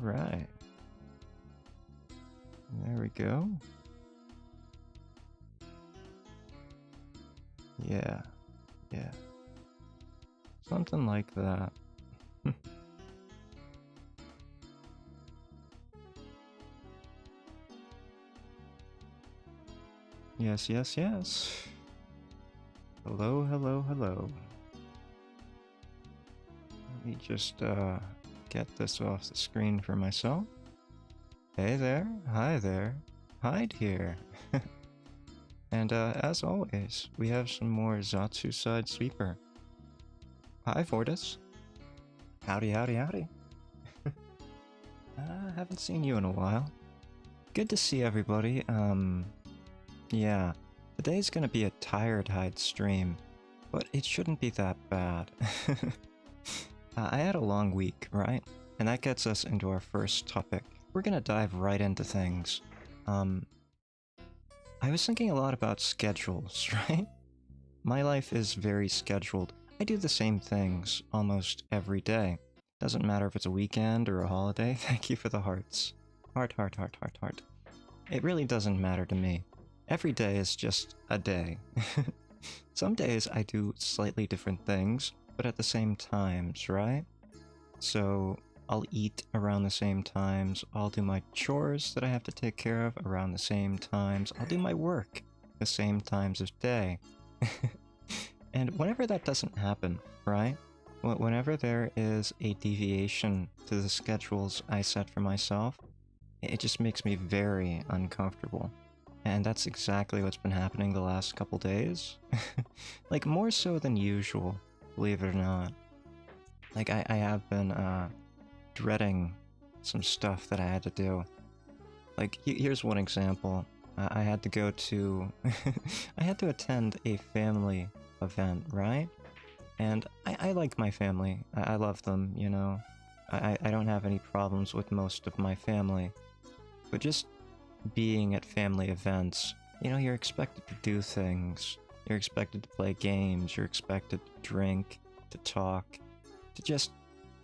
Alright. There we go. Yeah. Yeah. Something like that. Yes, yes, yes. Hello, hello, hello. Let me just get this off the screen for myself. Hey there, hi there, Hyde here. And as always, we have some more Zatsudan Sweeper. Hi Fortis. Howdy, howdy, howdy. I haven't seen you in a while. Good to see everybody. Yeah, today's gonna be a tired Hyde stream, but it shouldn't be that bad. I had a long week, right? And that gets us into our first topic. We're gonna dive right into things. I was thinking a lot about schedules, right? My life is very scheduled. I do the same things almost every day. Doesn't matter if it's a weekend or a holiday. Thank you for the hearts. Heart, heart, heart, heart, heart. It really doesn't matter to me. Every day is just a day. Some days I do slightly different things, but at the same times, right? So I'll eat around the same times, I'll do my chores that I have to take care of around the same times, I'll do my work the same times of day. And whenever that doesn't happen, right? Whenever there is a deviation to the schedules I set for myself, it just makes me very uncomfortable. And that's exactly what's been happening the last couple days. Like, more so than usual, believe it or not. Like, I have been, dreading some stuff that I had to do. Like, here's one example. I had to go to... I had to attend a family event, right? And I like my family. I love them, you know? I don't have any problems with most of my family. But just being at family events, you know, you're expected to do things. You're expected to play games. You're expected to drink, to talk, to just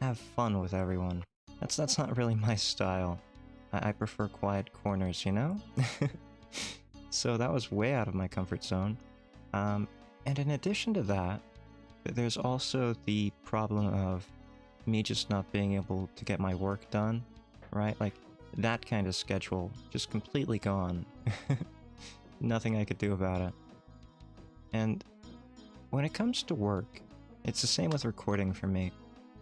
have fun with everyone. That's not really my style. I prefer quiet corners, you know? So that was way out of my comfort zone. And in addition to that, there's also the problem of me just not being able to get my work done, right? Like, that kind of schedule just completely gone. Nothing I could do about it. And when it comes to work, it's the same with recording for me.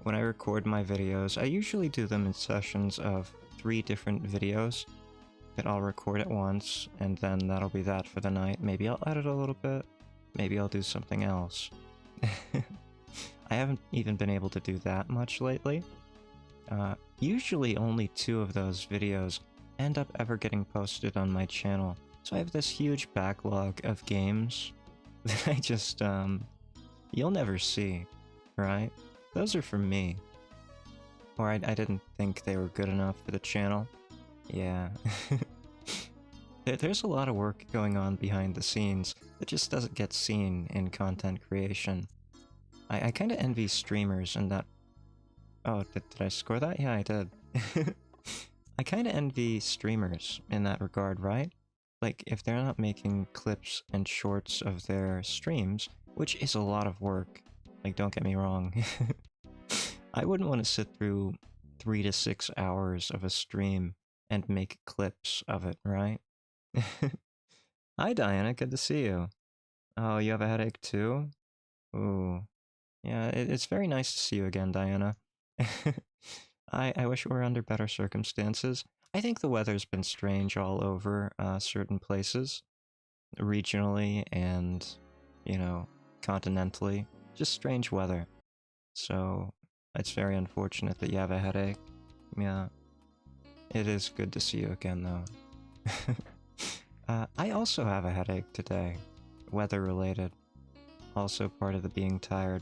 When I record my videos, I usually do them in sessions of 3 different videos that I'll record at once, and then that'll be that for the night. Maybe I'll edit a little bit, maybe I'll do something else. I haven't even been able to do that much lately. Usually only 2 of those videos end up ever getting posted on my channel, so I have this huge backlog of games that I just, you'll never see, right? Those are for me. Or I didn't think they were good enough for the channel. Yeah. There's a lot of work going on behind the scenes that just doesn't get seen in content creation. I kind of envy streamers in that... Oh, did I score that? Yeah, I did. I kind of envy streamers in that regard, right? Like, if they're not making clips and shorts of their streams, which is a lot of work, like, don't get me wrong. I wouldn't want to sit through 3 to 6 hours of a stream and make clips of it, right? Hi Diana, good to see you. Oh, you have a headache too? Ooh. Yeah, it's very nice to see you again, Diana. I wish it were under better circumstances. I think the weather's been strange all over certain places. Regionally and, you know, continentally. Just strange weather. So, it's very unfortunate that you have a headache. Yeah. It is good to see you again, though. I also have a headache today. Weather-related. Also part of the being tired.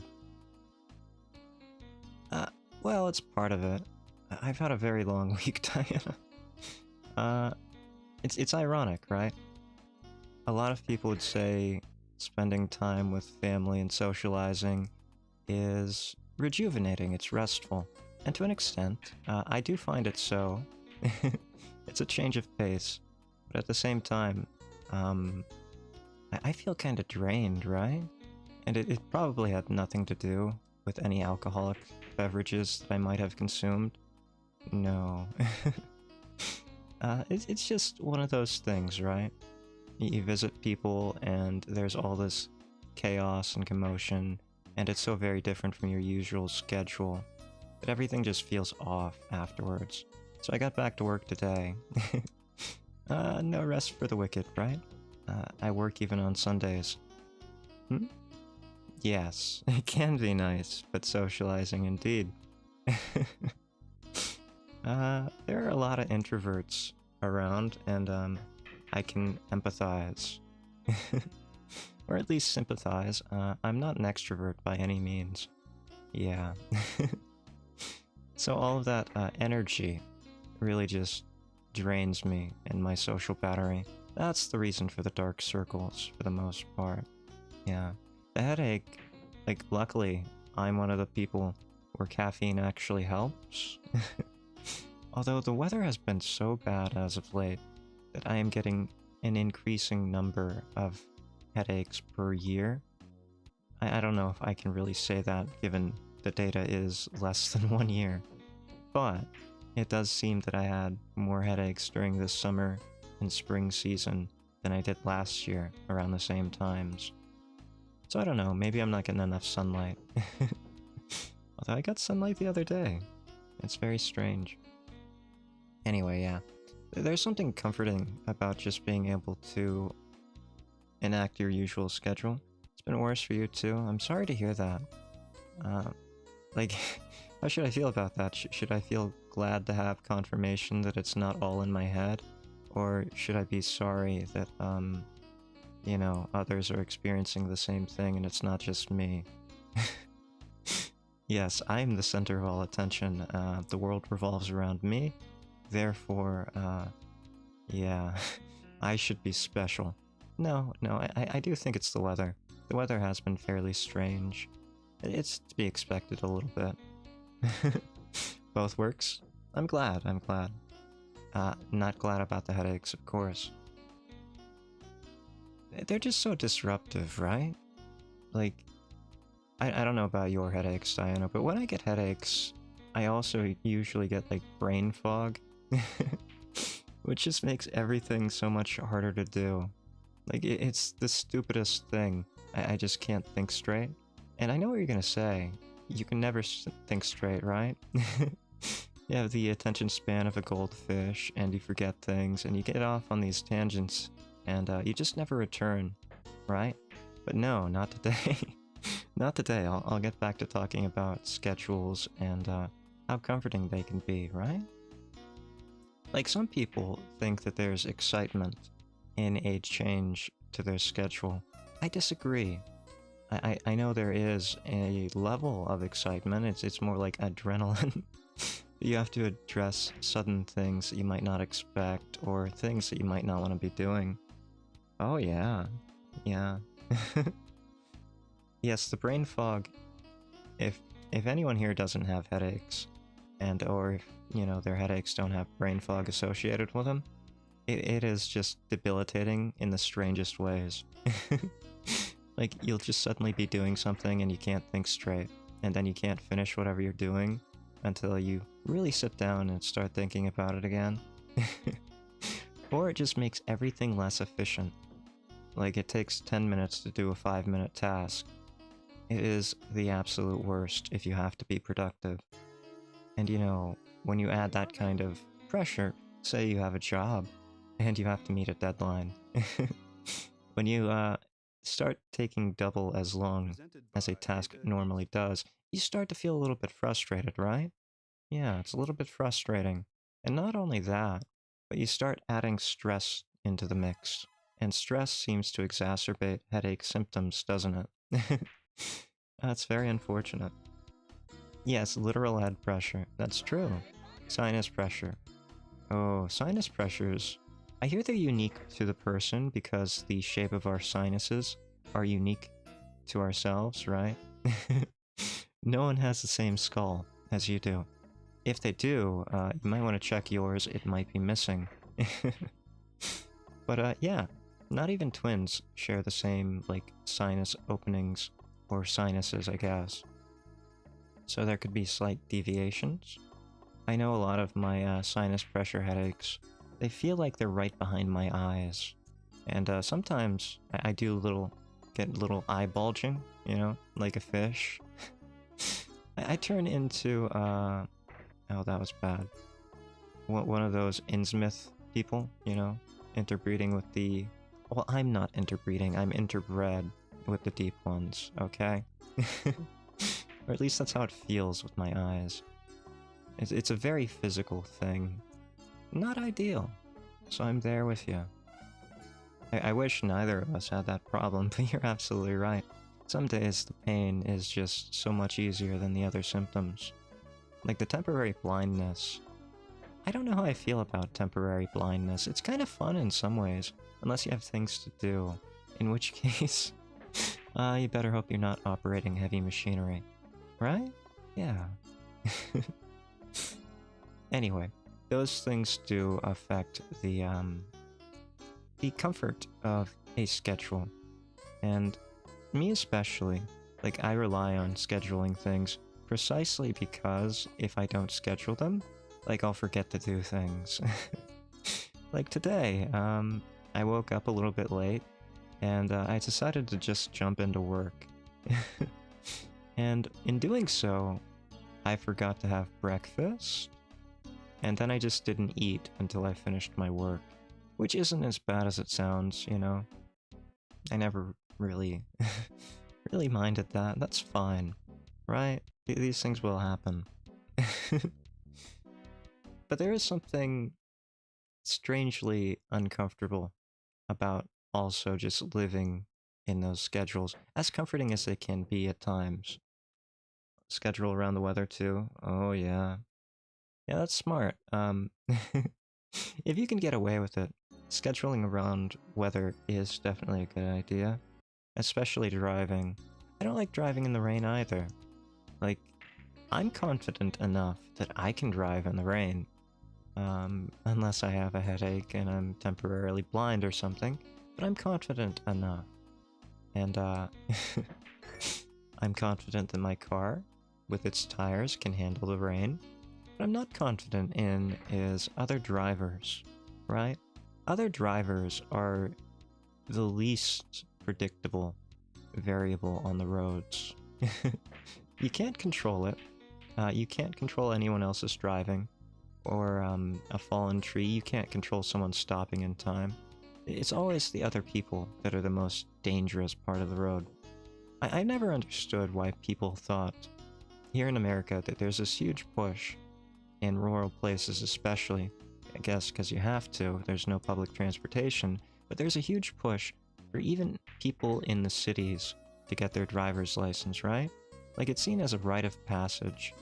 Well, it's part of it. I've had a very long week, Diana. It's ironic, right? A lot of people would say spending time with family and socializing is rejuvenating, it's restful. And to an extent, I do find it so. It's a change of pace, but at the same time, I feel kind of drained, right? And it probably had nothing to do with any alcoholic beverages that I might have consumed. No. It's just one of those things, right? You visit people and there's all this chaos and commotion, and it's so very different from your usual schedule that everything just feels off afterwards. So I got back to work today. No rest for the wicked, right? I work even on Sundays. Hmm? Yes, it can be nice, but socializing indeed. There are a lot of introverts around, and I can empathize. Or at least sympathize. I'm not an extrovert by any means. Yeah. So all of that energy really just drains me and my social battery. That's the reason for the dark circles, for the most part. Yeah. The headache, like, luckily, I'm one of the people where caffeine actually helps. Although the weather has been so bad as of late that I am getting an increasing number of headaches per year. I don't know if I can really say that given the data is less than 1 year. But it does seem that I had more headaches during this summer and spring season than I did last year around the same times. So I don't know, maybe I'm not getting enough sunlight. Although I got sunlight the other day. It's very strange. Anyway, yeah. There's something comforting about just being able to enact your usual schedule. It's been worse for you too. I'm sorry to hear that. Like, how should I feel about that? Should I feel glad to have confirmation that it's not all in my head? Or should I be sorry that, you know, others are experiencing the same thing and it's not just me? Yes, I'm the center of all attention. The world revolves around me. Therefore, yeah, I should be special. No, I do think it's the weather. The weather has been fairly strange. It's to be expected a little bit. Both works. I'm glad. Not glad about the headaches, of course. They're just so disruptive, right? Like, I don't know about your headaches, Diana, but when I get headaches, I also usually get, like, brain fog. Which just makes everything so much harder to do. Like, it's the stupidest thing. I just can't think straight. And I know what you're gonna say. You can never think straight, right? You have the attention span of a goldfish, and you forget things, and you get off on these tangents, and you just never return, right? But no, not today. Not today. I'll get back to talking about schedules and how comforting they can be, right? Like, some people think that there's excitement in a change to their schedule. I disagree. I know there is a level of excitement. It's more like adrenaline. You have to address sudden things that you might not expect, or things that you might not want to be doing. Oh yeah. Yeah. Yes, the brain fog, if anyone here doesn't have headaches, and or if, you know, their headaches don't have brain fog associated with them, it is just debilitating in the strangest ways. Like, you'll just suddenly be doing something and you can't think straight, and then you can't finish whatever you're doing until you really sit down and start thinking about it again. Or it just makes everything less efficient. Like, it takes 10 minutes to do a 5-minute task. It is the absolute worst if you have to be productive. And you know, when you add that kind of pressure, say you have a job, and you have to meet a deadline. When you start taking double as long as a task normally does, you start to feel a little bit frustrated, right? Yeah, it's a little bit frustrating. And not only that, but you start adding stress into the mix. And stress seems to exacerbate headache symptoms, doesn't it? That's very unfortunate. Yes, literal head pressure. That's true. Sinus pressure. Oh, sinus pressures. I hear they're unique to the person because the shape of our sinuses are unique to ourselves, right? No one has the same skull as you do. if they do, you might want to check yours. It might be missing. But yeah, not even twins share the same, like, sinus openings, or sinuses, I guess. So there could be slight deviations. I know a lot of my sinus pressure headaches, they feel like they're right behind my eyes. And sometimes I do get a little eye bulging, you know, like a fish. I turn into, oh, that was bad. One of those Innsmouth people, you know, interbreeding with the... Well, I'm not interbreeding, I'm interbred with the deep ones, okay? Or at least that's how it feels with my eyes. It's a very physical thing. Not ideal. So I'm there with you. I wish neither of us had that problem, but you're absolutely right. Some days the pain is just so much easier than the other symptoms. Like the temporary blindness. I don't know how I feel about temporary blindness. It's kind of fun in some ways, unless you have things to do. In which case, you better hope you're not operating heavy machinery. Right? Yeah. Anyway, those things do affect the comfort of a schedule. And me especially, like, I rely on scheduling things precisely because if I don't schedule them, like, I'll forget to do things. Like today, I woke up a little bit late, and I decided to just jump into work. And in doing so, I forgot to have breakfast, and then I just didn't eat until I finished my work. Which isn't as bad as it sounds, you know? I never really, really minded that. That's fine, right? These things will happen. But there is something strangely uncomfortable about also just living in those schedules, as comforting as they can be at times. Schedule around the weather too. Oh yeah. Yeah, that's smart. If you can get away with it, scheduling around weather is definitely a good idea. Especially driving. I don't like driving in the rain either. Like, I'm confident enough that I can drive in the rain. Unless I have a headache and I'm temporarily blind or something. But I'm confident enough. And, I'm confident that my car, with its tires, can handle the rain. What I'm not confident in is other drivers, right? Other drivers are the least predictable variable on the roads. You can't control it. You can't control anyone else's driving. Or a fallen tree, you can't control someone stopping in time. It's always the other people that are the most dangerous part of the road. I never understood why people thought, here in America, that there's this huge push, in rural places especially, I guess because you have to, there's no public transportation, but there's a huge push for even people in the cities to get their driver's license, right? Like, it's seen as a rite of passage.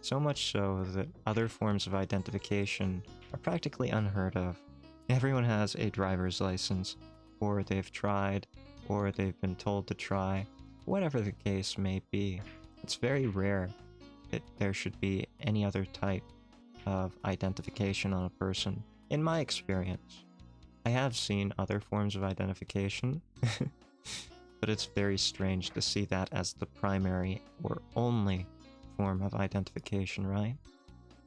So much so that other forms of identification are practically unheard of. Everyone has a driver's license, or they've tried, or they've been told to try, whatever the case may be. It's very rare that there should be any other type of identification on a person, in my experience. I have seen other forms of identification, but it's very strange to see that as the primary or only form of identification, right?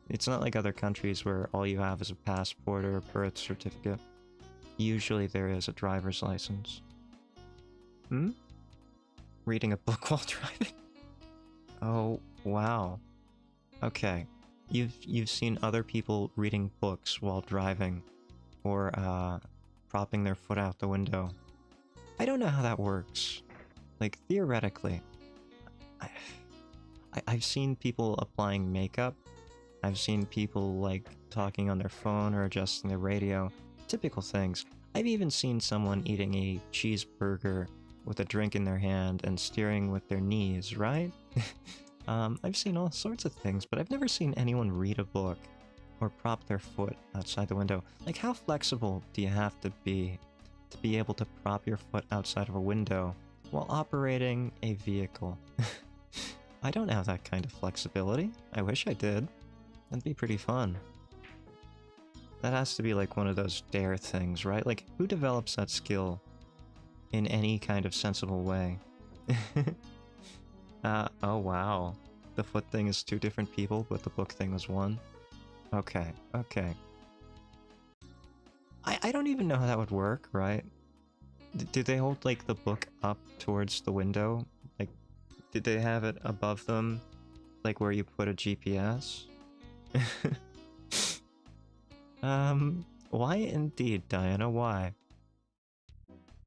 It's not like other countries where all you have is a passport or a birth certificate. Usually there is a driver's license. Reading a book while driving? Oh, wow. Okay. You've seen other people reading books while driving, or propping their foot out the window. I don't know how that works. Like, theoretically, I've seen people applying makeup. I've seen people, like, talking on their phone or adjusting their radio. Typical things. I've even seen someone eating a cheeseburger with a drink in their hand and steering with their knees, right? I've seen all sorts of things, but I've never seen anyone read a book or prop their foot outside the window. Like, how flexible do you have to be able to prop your foot outside of a window while operating a vehicle? I don't have that kind of flexibility. I wish I did. That'd be pretty fun. That has to be like one of those dare things, right? Like, who develops that skill in any kind of sensible way? Oh wow. The foot thing is 2 different people, but the book thing was 1? Okay, okay. I don't even know how that would work, right? Do they hold, like, the book up towards the window? Like, did they have it above them, like where you put a GPS? Why indeed, Diana, why?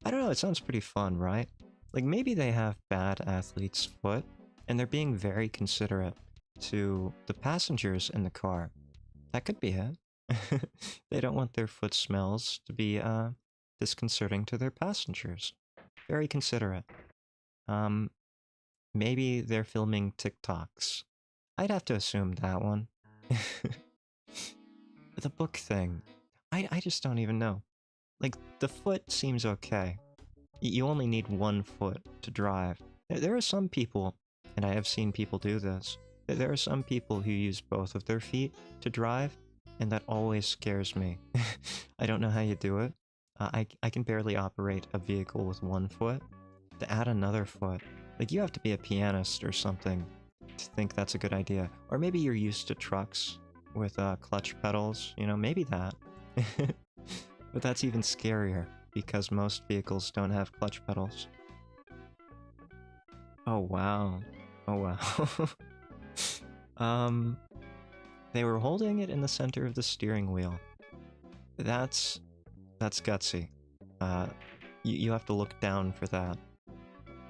I don't know, it sounds pretty fun, right? Like, maybe they have bad athlete's foot, and they're being very considerate to the passengers in the car. That could be it. They don't want their foot smells to be, disconcerting to their passengers. Very considerate. Maybe they're filming TikToks. I'd have to assume that one. The book thing. I just don't even know. Like, the foot seems okay. You only need 1 foot to drive. There are some people, and I have seen people do this, there are some people who use both of their feet to drive, and that always scares me. I don't know how you do it. I can barely operate a vehicle with 1 foot. To add another foot, like, you have to be a pianist or something to think that's a good idea. Or maybe you're used to trucks with clutch pedals, you know, maybe that. But that's even scarier, because most vehicles don't have clutch pedals. Oh wow. Oh wow. They were holding it in the center of the steering wheel. That's gutsy. You have to look down for that.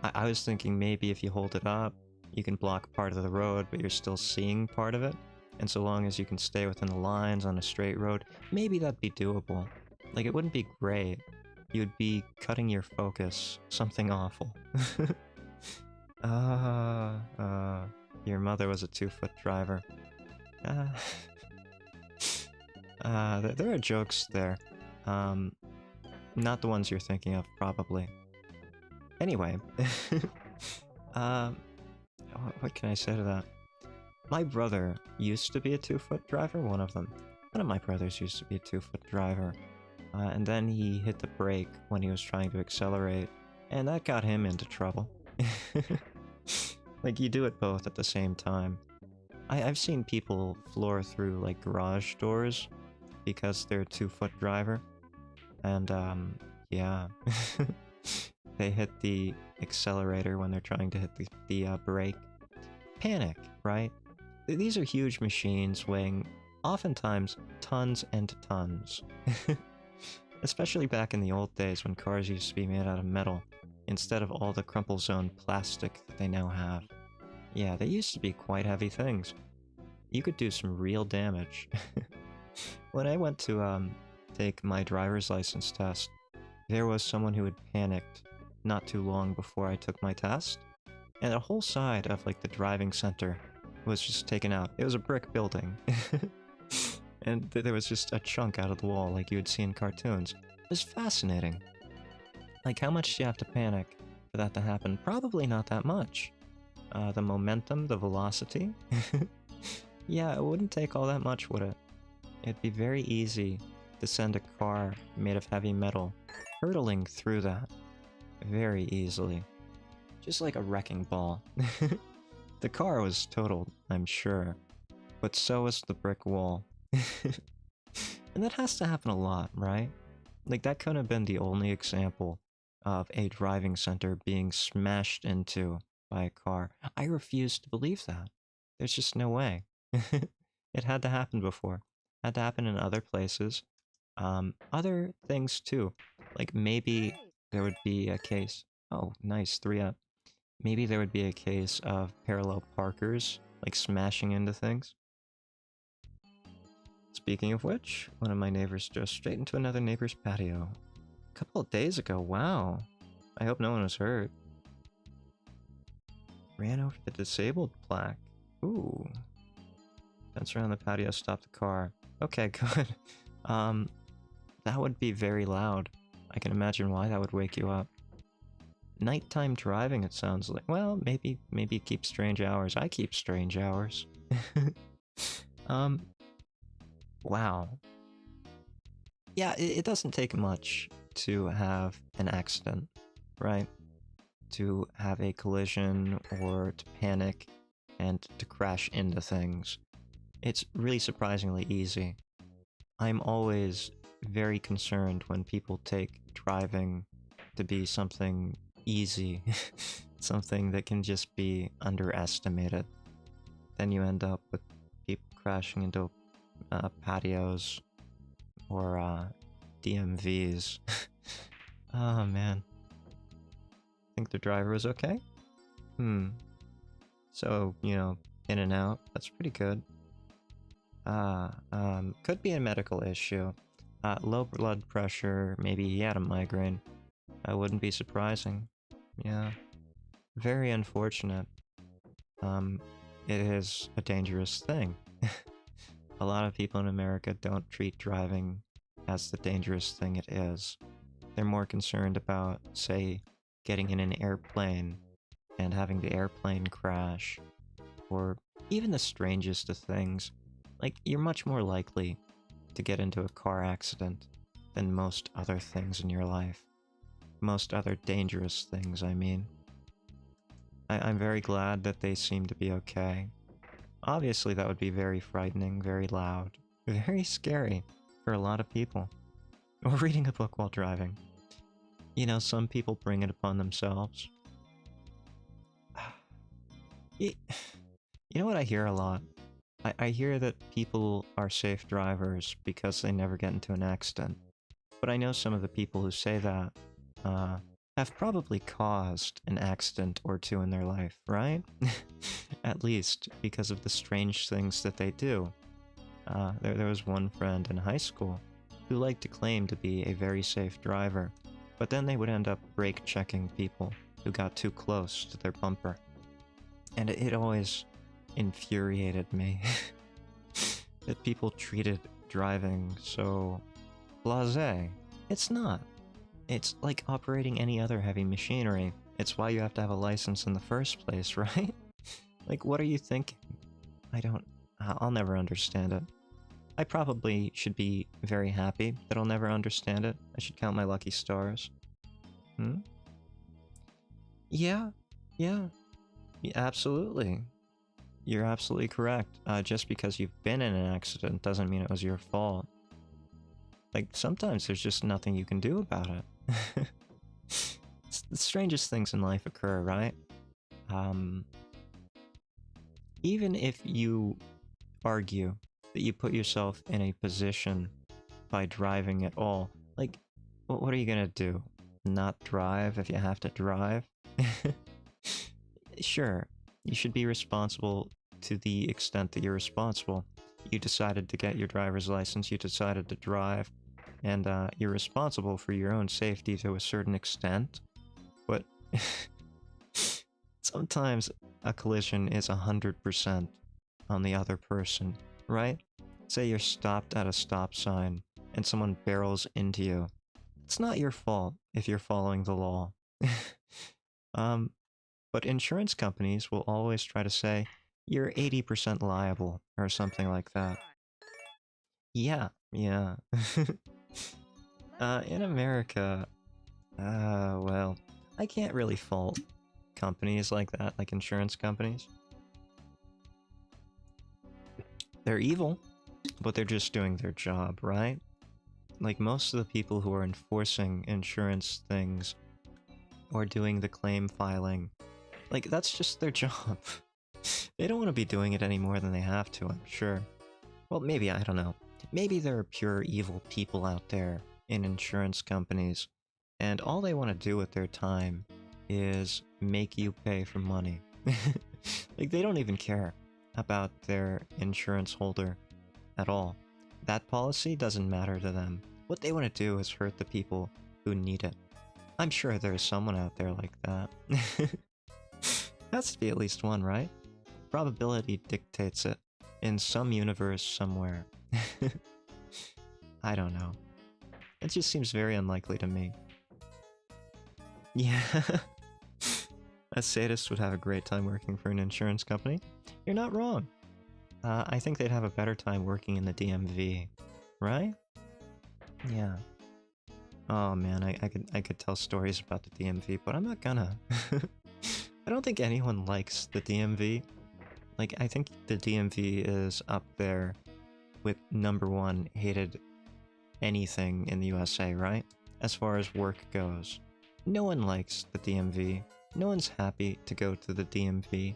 I was thinking maybe if you hold it up, you can block part of the road, but you're still seeing part of it. And so long as you can stay within the lines on a straight road, maybe that'd be doable. Like, it wouldn't be great. You'd be cutting your focus. Something awful. Your mother was a 2-foot driver. There are jokes there. Not the ones you're thinking of, probably. Anyway. What can I say to that? My brother used to be a 2-foot driver, one of them. One of my brothers used to be a 2-foot driver. And then he hit the brake when he was trying to accelerate, and that got him into trouble. Like, you do it both at the same time. I've seen people floor through, like, garage doors because they're a 2-foot driver. And, yeah. They hit the accelerator when they're trying to hit the brake. Panic, right? These are huge machines weighing, oftentimes, tons and tons. Especially back in the old days when cars used to be made out of metal, instead of all the crumple zone plastic that they now have. Yeah, they used to be quite heavy things. You could do some real damage. When I went to take my driver's license test, there was someone who had panicked not too long before I took my test, and a whole side of, like, the driving center was just taken out. It was a brick building. And there was just a chunk out of the wall like you would see in cartoons. It was fascinating. Like, how much do you have to panic for that to happen? Probably not that much. The momentum, the velocity. Yeah, it wouldn't take all that much, would it? It'd be very easy to send a car made of heavy metal hurtling through that. Very easily. Just like a wrecking ball. The car was totaled, I'm sure. But so was the brick wall. And that has to happen a lot, right? Like, that couldn't have been the only example of a driving center being smashed into by a car. I refuse to believe that. There's just no way. It had to happen before. Had to happen in other places. Other things too. Like, maybe there would be a case... Oh, nice, 3 up. Maybe there would be a case of parallel parkers, like, smashing into things. Speaking of which, one of my neighbors drove straight into another neighbor's patio. A couple of days ago, wow. I hope no one was hurt. Ran over the disabled plaque. Ooh. Fence around the patio, stopped the car. Okay, good. That would be very loud. I can imagine why that would wake you up. Nighttime driving, it sounds like. Well, maybe keep strange hours. I keep strange hours. Um, wow. Yeah, it doesn't take much to have an accident, right? To have a collision or to panic and to crash into things. It's really surprisingly easy. I'm always very concerned when people take driving to be something easy, something that can just be underestimated. Then you end up with people crashing into patios or DMVs. Oh man. Think the driver was okay? Hmm. So, you know, in and out, that's pretty good. Could be a medical issue. Low blood pressure, maybe he had a migraine. Wouldn't be surprising. Yeah. Very unfortunate. Um, it is a dangerous thing. A lot of people in America don't treat driving as the dangerous thing it is. They're more concerned about, say, getting in an airplane and having the airplane crash, or even the strangest of things. Like, you're much more likely to get into a car accident than most other things in your life. Most other dangerous things, I mean. I'm very glad that they seem to be okay. Obviously, that would be very frightening, very loud, very scary for a lot of people. Or reading a book while driving. You know, some people bring it upon themselves. You know what I hear a lot? I hear that people are safe drivers because they never get into an accident. But I know some of the people who say that have probably caused an accident or two in their life, right? At least because of the strange things that they do. There was one friend in high school who liked to claim to be a very safe driver, but then they would end up brake checking people who got too close to their bumper. And it always infuriated me that people treated driving so blasé. It's not. It's like operating any other heavy machinery. It's why you have to have a license in the first place, right? Like, what are you thinking? I'll never understand it. I probably should be very happy that I'll never understand it. I should count my lucky stars. Hmm? Yeah. Yeah. Absolutely. You're absolutely correct. Just because you've been in an accident doesn't mean it was your fault. Like, sometimes there's just nothing you can do about it. The strangest things in life occur, right? Even if you argue that you put yourself in a position by driving at all, like, what are you gonna do? Not drive if you have to drive? Sure, you should be responsible to the extent that you're responsible. You decided to get your driver's license, you decided to drive, and you're responsible for your own safety to a certain extent, but sometimes a collision is 100% on the other person, right? Say you're stopped at a stop sign and someone barrels into you. It's not your fault if you're following the law. um, but insurance companies will always try to say you're 80% liable or something like that. Yeah, yeah. In America, well, I can't really fault companies like that, like insurance companies. They're evil, but they're just doing their job, right? Like, most of the people who are enforcing insurance things or doing the claim filing, like, that's just their job. They don't want to be doing it any more than they have to, I'm sure. Well, maybe, I don't know. Maybe there are pure evil people out there in insurance companies, and all they want to do with their time is make you pay for money. Like, they don't even care about their insurance holder at all. That policy doesn't matter to them. What they want to do is hurt the people who need it. I'm sure there's someone out there like that. Has to be at least one, right? Probability dictates it. In some universe somewhere. I don't know. It just seems very unlikely to me. Yeah. A sadist would have a great time working for an insurance company. You're not wrong. I think they'd have a better time working in the DMV, right? Yeah. Oh man, I could tell stories about the DMV, but I'm not gonna. I don't think anyone likes the DMV. Like, I think the DMV is up there with #1 hated anything in the USA, right? As far as work goes. No one likes the DMV. No one's happy to go to the DMV.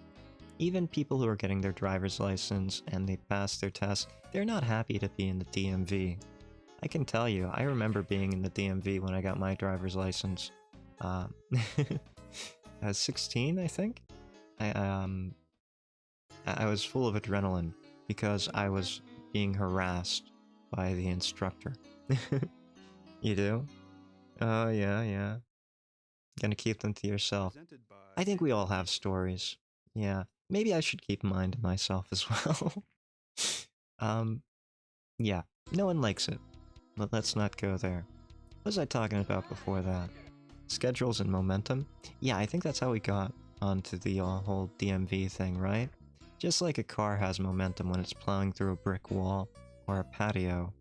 Even people who are getting their driver's license and they pass their test, they're not happy to be in the DMV. I can tell you, I remember being in the DMV when I got my driver's license. I was 16, I think? I was full of adrenaline because I was being harassed by the instructor. You do? Oh, yeah. Gonna keep them to yourself. I think we all have stories. Yeah. Maybe I should keep mine to myself as well. Yeah. No one likes it. But let's not go there. What was I talking about before that? Schedules and momentum? Yeah, I think that's how we got onto the whole DMV thing, right? Just like a car has momentum when it's plowing through a brick wall or a patio.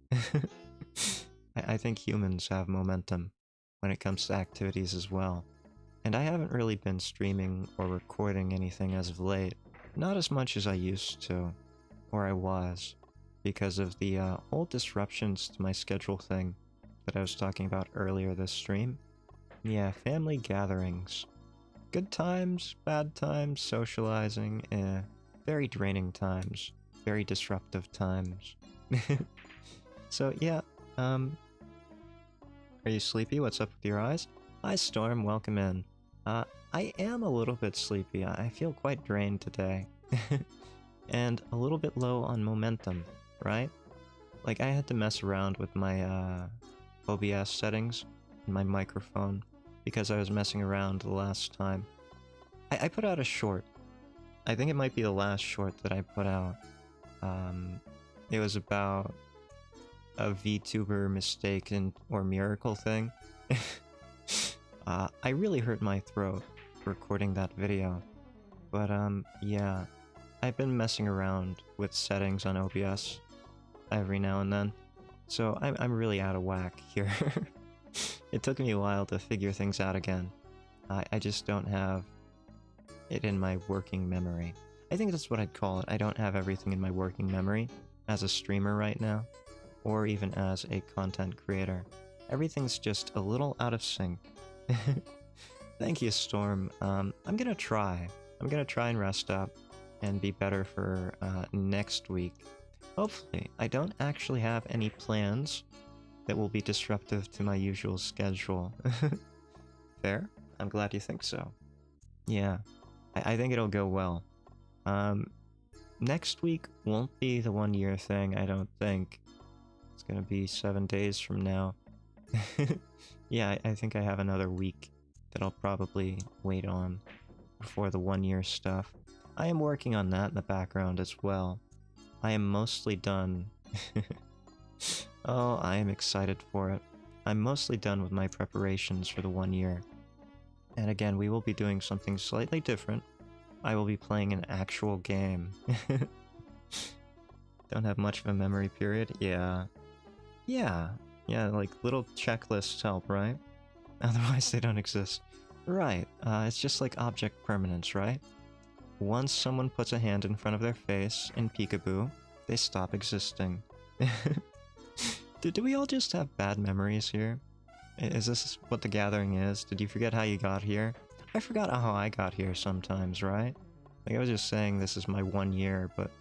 I think humans have momentum when it comes to activities as well. And I haven't really been streaming or recording anything as of late. Not as much as I used to, or I was, because of the whole disruptions to my schedule thing that I was talking about earlier this stream. Yeah, family gatherings. Good times, bad times, socializing, very draining times, very disruptive times. So yeah, are you sleepy? What's up with your eyes? Hi Storm, welcome in. I am a little bit sleepy. I feel quite drained today. And a little bit low on momentum, right? Like, I had to mess around with my OBS settings and my microphone because I was messing around the last time. I put out a short. I think it might be the last short that I put out. It was about a VTuber mistake or miracle thing. I really hurt my throat recording that video. But yeah. I've been messing around with settings on OBS every now and then. So I'm really out of whack here. It took me a while to figure things out again. I just don't have it in my working memory. I think that's what I'd call it. I don't have everything in my working memory as a streamer right now, or even as a content creator. Everything's just a little out of sync. Thank you, Storm. I'm gonna try. I'm gonna try and rest up and be better for next week. Hopefully. I don't actually have any plans that will be disruptive to my usual schedule. Fair? I'm glad you think so. Yeah, I think it'll go well. Next week won't be the 1 year thing, I don't think. It's gonna be 7 days from now. Yeah, I think I have another week that I'll probably wait on before the 1 year stuff. I am working on that in the background as well. I am mostly done. Oh, I am excited for it. I'm mostly done with my preparations for the 1 year. And again, we will be doing something slightly different. I will be playing an actual game. Don't have much of a memory period? Yeah. Yeah, like little checklists help, right? Otherwise they don't exist. Right, it's just like object permanence, right? Once someone puts a hand in front of their face in Peekaboo, they stop existing. Do we all just have bad memories here? Is this what the gathering is? Did you forget how you got here? I forgot how I got here sometimes, right? Like, I was just saying this is my 1 year, but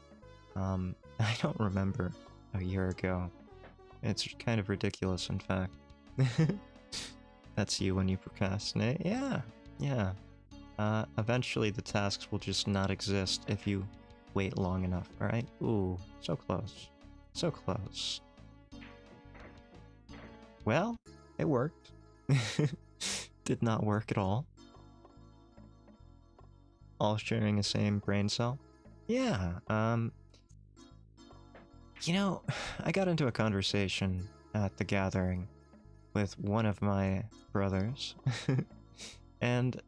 I don't remember a year ago. It's kind of ridiculous, in fact. That's you when you procrastinate. Yeah. Eventually the tasks will just not exist if you wait long enough, alright? Ooh, so close. So close. Well, it worked. Did not work at all. All sharing the same brain cell? Yeah, you know, I got into a conversation at the gathering with one of my brothers, and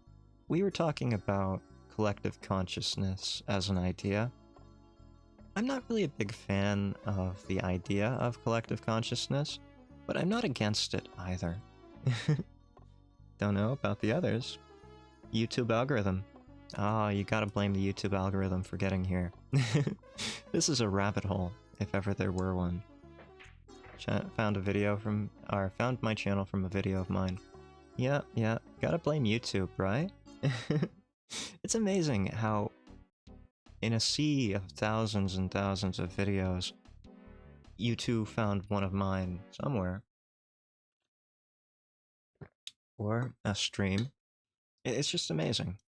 we were talking about collective consciousness as an idea. I'm not really a big fan of the idea of collective consciousness, but I'm not against it either. Don't know about the others. YouTube algorithm. Ah, you gotta blame the YouTube algorithm for getting here. This is a rabbit hole, if ever there were one. Found my channel from a video of mine. Yeah, gotta blame YouTube, right? It's amazing how, in a sea of thousands and thousands of videos, YouTube found one of mine somewhere. Or a stream. It's just amazing.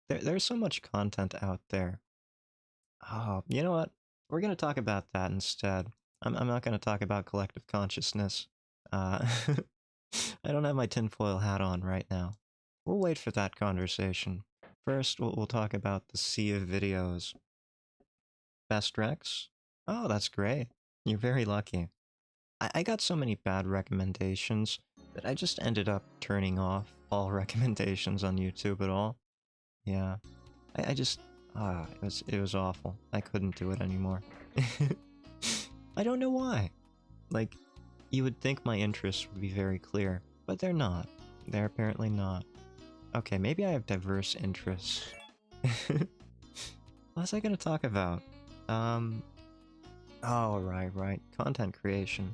There's so much content out there. Oh, you know what? We're gonna talk about that instead. I'm not gonna talk about collective consciousness. Uh, I don't have my tinfoil hat on right now. We'll wait for that conversation. First, we'll talk about the sea of videos. Best Recs? Oh, that's great. You're very lucky. I got so many bad recommendations that I just ended up turning off all recommendations on YouTube at all. Yeah. I just... it was awful. I couldn't do it anymore. I don't know why. Like, you would think my interests would be very clear, but they're not. They're apparently not. Okay, maybe I have diverse interests. What was I gonna talk about? Oh, right. Content creation.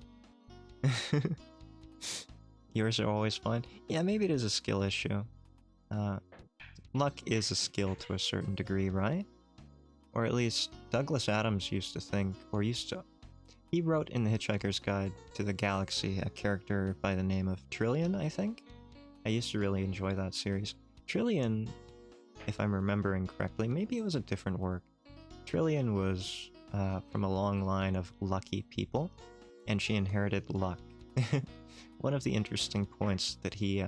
Yours are always fine? Yeah, maybe it is a skill issue. Luck is a skill to a certain degree, right? Or at least Douglas Adams used to think, or used to... He wrote in The Hitchhiker's Guide to the Galaxy a character by the name of Trillian, I think? I used to really enjoy that series. Trillian, if I'm remembering correctly, maybe it was a different work. Trillian was from a long line of lucky people, and she inherited luck. One of the interesting points that he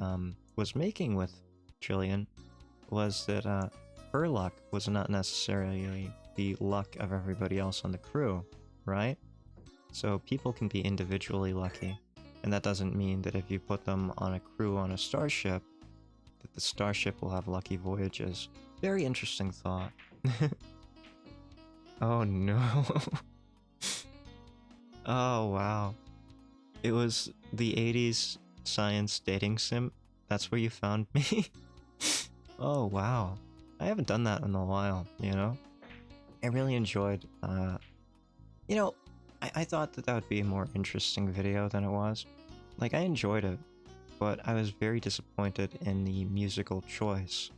was making with Trillian was that her luck was not necessarily the luck of everybody else on the crew, right? So people can be individually lucky, and that doesn't mean that if you put them on a crew on a starship, that the starship will have lucky voyages. Very interesting thought. Oh no. Oh wow. It was the 80s science dating sim? That's where you found me? Oh wow. I haven't done that in a while, you know? I really enjoyed, you know, I thought that would be a more interesting video than it was. Like, I enjoyed it, but I was very disappointed in the musical choice,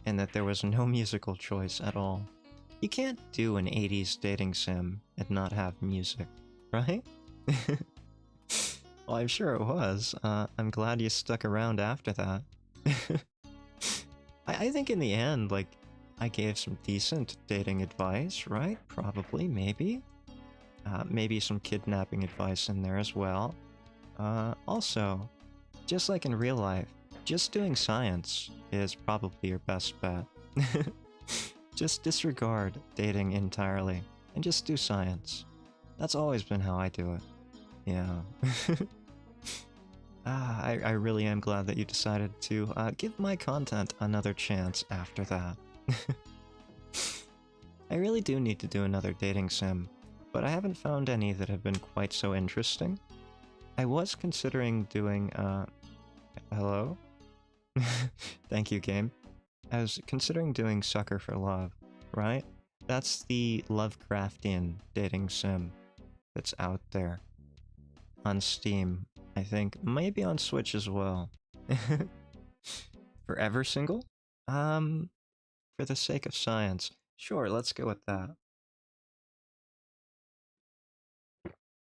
and that there was no musical choice at all. You can't do an 80s dating sim and not have music, right? Well, I'm sure it was. I'm glad you stuck around after that. I think in the end, like, I gave some decent dating advice, right? Probably, maybe. Maybe some kidnapping advice in there as well. Also, just like in real life, just doing science is probably your best bet. Just disregard dating entirely, and just do science. That's always been how I do it. Yeah. I really am glad that you decided to give my content another chance after that. I really do need to do another dating sim, but I haven't found any that have been quite so interesting. I was considering doing, hello? Thank you, game. I was considering doing Sucker for Love, right? That's the Lovecraftian dating sim that's out there. On Steam, I think. Maybe on Switch as well. Forever single? For the sake of science. Sure, let's go with that.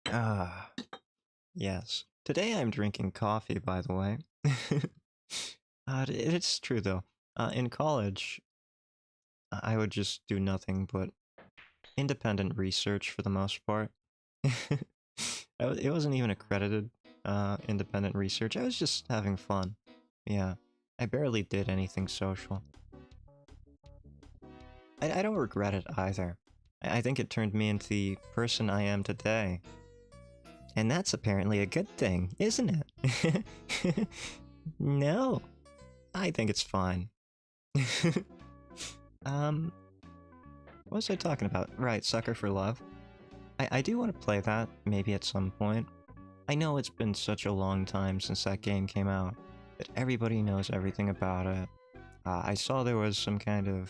Ah, yes. Today I'm drinking coffee, by the way. It's true, though. In college, I would just do nothing but independent research for the most part. It wasn't even accredited independent research. I was just having fun. Yeah, I barely did anything social. I don't regret it either. I think it turned me into the person I am today. And that's apparently a good thing, isn't it? No, I think it's fine. What was I talking about? Right, Sucker for Love. I do want to play that, maybe at some point. I know it's been such a long time since that game came out, that everybody knows everything about it. I saw there was some kind of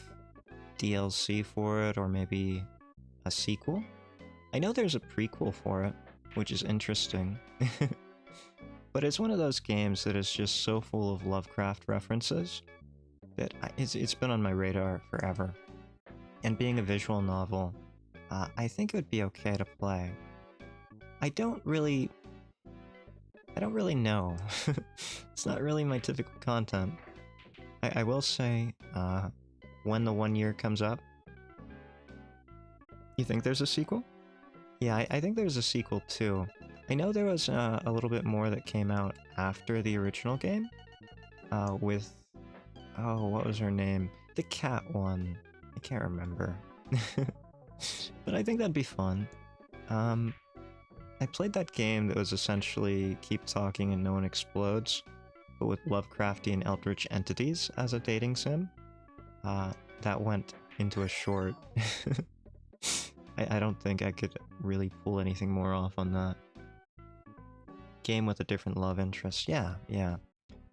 DLC for it, or maybe a sequel. I know there's a prequel for it, which is interesting. But it's one of those games that is just so full of Lovecraft references that it's been on my radar forever. And being a visual novel, I think it would be okay to play. I don't really know. It's not really my typical content. I will say, when the 1 year comes up... You think there's a sequel? Yeah, I think there's a sequel too. I know there was a little bit more that came out after the original game. With... Oh, what was her name? The cat one. I can't remember. But I think that'd be fun. I played that game that was essentially keep talking and no one explodes, but with Lovecraftian eldritch entities as a dating sim. That went into a short. I don't think I could really pull anything more off on that. Game with a different love interest. Yeah.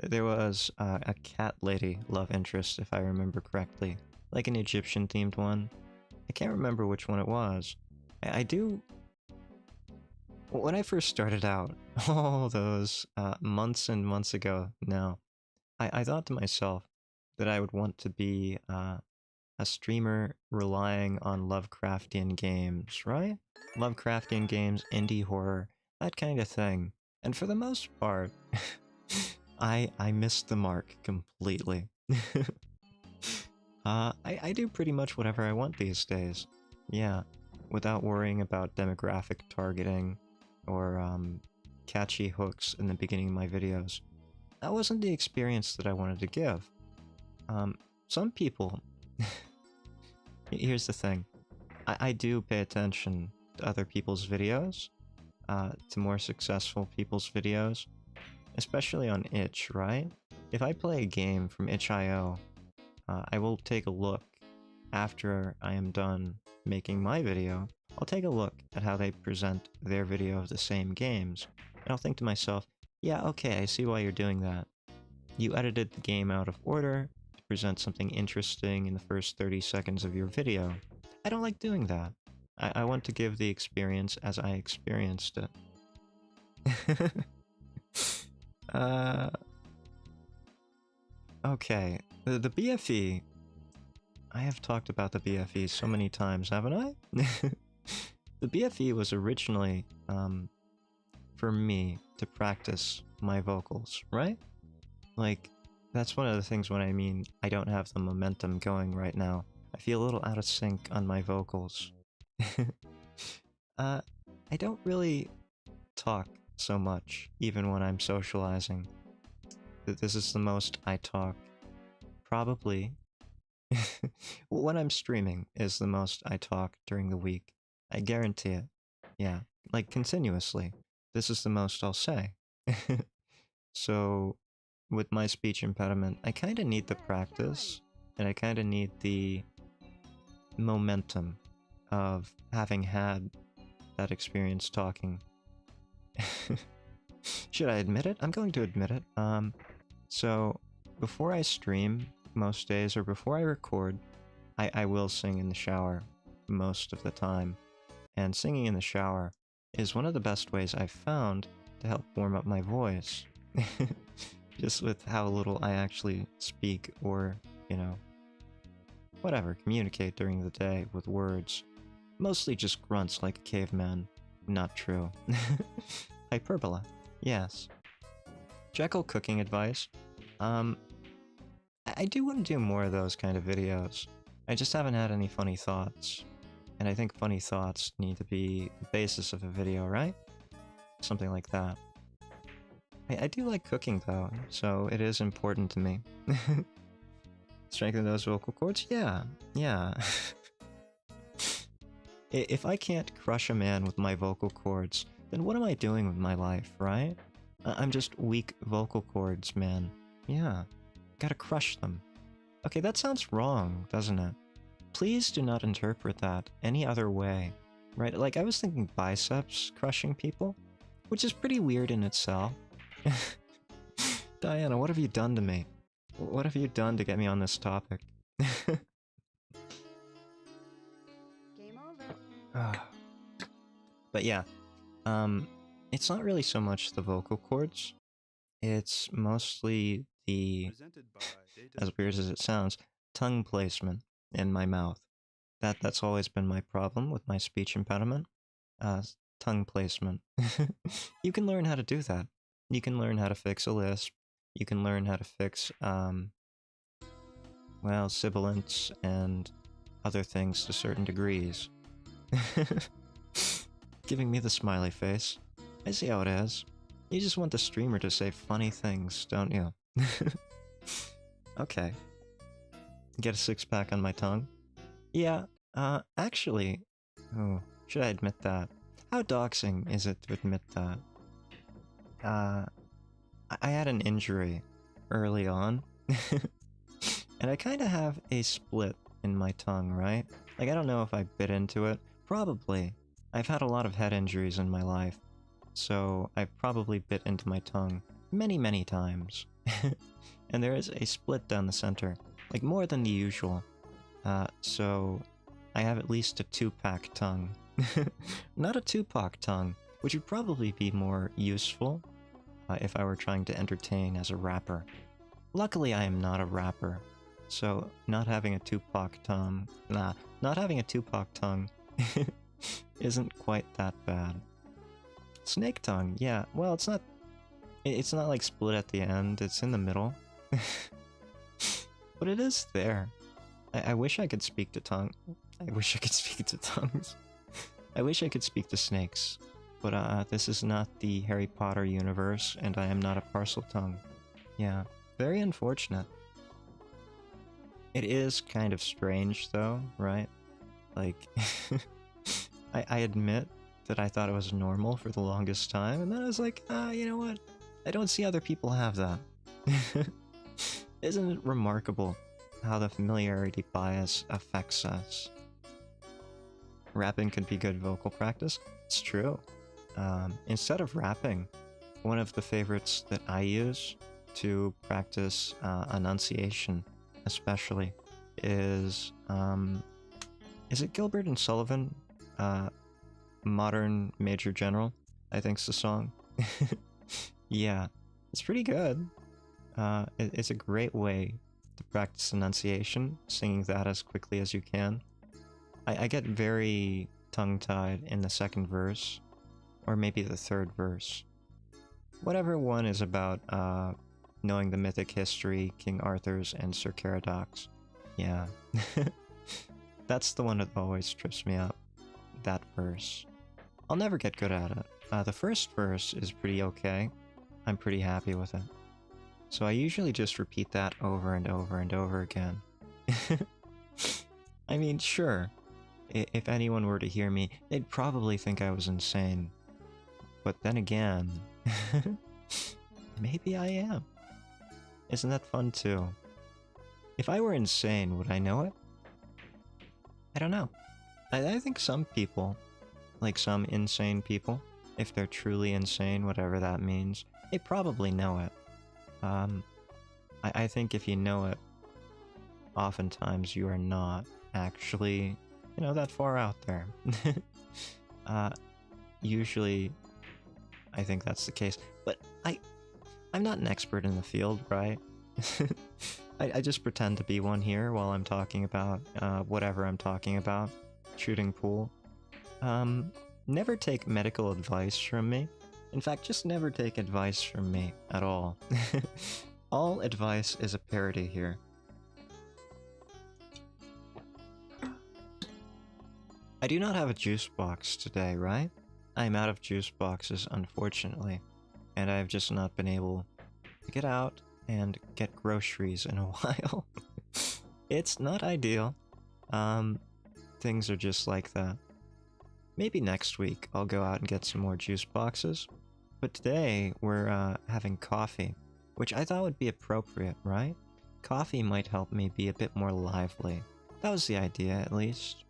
There was a cat lady love interest, if I remember correctly. Like an Egyptian-themed one. I can't remember which one it was. I do... When I first started out, all those months and months ago now, I thought to myself that I would want to be a streamer relying on Lovecraftian games, right? Lovecraftian games, indie horror, that kind of thing. And for the most part, I missed the mark completely. I do pretty much whatever I want these days. Yeah, without worrying about demographic targeting or catchy hooks in the beginning of my videos. That wasn't the experience that I wanted to give. Some people... Here's the thing. I do pay attention to other people's videos, to more successful people's videos, especially on itch, right? If I play a game from itch.io, I will take a look after I am done making my video. I'll take a look at how they present their video of the same games, and I'll think to myself, yeah, okay, I see why you're doing that. You edited the game out of order to present something interesting in the first 30 seconds of your video. I don't like doing that. I want to give the experience as I experienced it. Okay, the BFE. I have talked about the BFE so many times, haven't I? The BFE was originally, for me to practice my vocals, right? Like, that's one of the things when I mean I don't have the momentum going right now. I feel a little out of sync on my vocals. I don't really talk so much, even when I'm socializing. This is the most I talk. Probably. When I'm streaming is the most I talk during the week. I guarantee it. Yeah, like continuously. This is the most I'll say. So, with my speech impediment, I kinda need the practice, and I kinda need the momentum of having had that experience talking. Should I admit it? I'm going to admit it. So, before I stream most days, or before I record, I will sing in the shower most of the time. And singing in the shower is one of the best ways I've found to help warm up my voice. Just with how little I actually speak or, you know, whatever, communicate during the day with words. Mostly just grunts like a caveman. Not true. Hyperbola. Yes. Jekyll cooking advice. I do want to do more of those kind of videos. I just haven't had any funny thoughts. And I think funny thoughts need to be the basis of a video, right? Something like that. I do like cooking though, so it is important to me. Strengthen those vocal cords? Yeah. If I can't crush a man with my vocal cords, then what am I doing with my life, right? I'm just weak vocal cords, man. Yeah. Gotta crush them. Okay, that sounds wrong, doesn't it? please do not interpret that any other way, right? Like, I was thinking biceps crushing people, which is pretty weird in itself. Diana, what have you done to me? What have you done to get me on this topic? Game over. But yeah, it's not really so much the vocal cords. It's mostly the, as weird as it sounds, tongue placement in my mouth. That's always been my problem with my speech impediment. Tongue placement. You can learn how to do that. You can learn how to fix a lisp. You can learn how to fix, well, sibilants and other things to certain degrees. Giving me the smiley face. I see how it is. You just want the streamer to say funny things, don't you? Okay. Get a six-pack on my tongue? Yeah, actually... Oh, should I admit that? How doxing is it to admit that? I had an injury early on. And I kinda have a split in my tongue, right? Like, I don't know if I bit into it. Probably. I've had a lot of head injuries in my life. So I probably bit into my tongue many, many times. And there is a split down the center, like more than the usual. So I have at least a 2-pack tongue. Not a 2-pack tongue, which would probably be more useful if I were trying to entertain as a rapper. Luckily, I am not a rapper, so not having a 2-pack tongue, not having a 2-pack tongue isn't quite that bad. Snake tongue, yeah. Well, it's not like split at the end. It's in the middle, but it is there. I wish I could speak to tongue. I wish I could speak to tongues. I wish I could speak to snakes, but this is not the Harry Potter universe, and I am not a parcel tongue. Yeah, very unfortunate. It is kind of strange, though, right? Like, I admit that I thought it was normal for the longest time, and then I was like, you know what? I don't see other people have that. Isn't it remarkable how the familiarity bias affects us? Rapping could be good vocal practice. It's true. Instead of rapping, one of the favorites that I use to practice enunciation, especially, is it Gilbert and Sullivan? Modern Major General, I think's the song. Yeah, it's pretty good. It's a great way to practice enunciation, singing that as quickly as you can. I get very tongue-tied in the second verse, or maybe the third verse. Whatever one is about knowing the mythic history, King Arthur's, and Sir Caradoc. Yeah. That's the one that always trips me up. That verse. I'll never get good at it. The first verse is pretty okay. I'm pretty happy with it. So I usually just repeat that over and over and over again. I mean, sure, if anyone were to hear me, they'd probably think I was insane. But then again, maybe I am. Isn't that fun too? If I were insane, would I know it? I don't know. I think some people, like some insane people, if they're truly insane, whatever that means, they probably know it. I think if you know it, oftentimes you are not actually, you know, that far out there. Usually, I think that's the case. But I'm not an expert in the field, right? I just pretend to be one here while I'm talking about whatever I'm talking about. Shooting pool. Never take medical advice from me. In fact, just never take advice from me at all. All advice is a parody here. I do not have a juice box today, right? I'm out of juice boxes, unfortunately, and I've just not been able to get out and get groceries in a while. It's not ideal. Things are just like that. Maybe next week I'll go out and get some more juice boxes. But today we're having coffee, which I thought would be appropriate, right? Coffee might help me be a bit more lively. That was the idea, at least.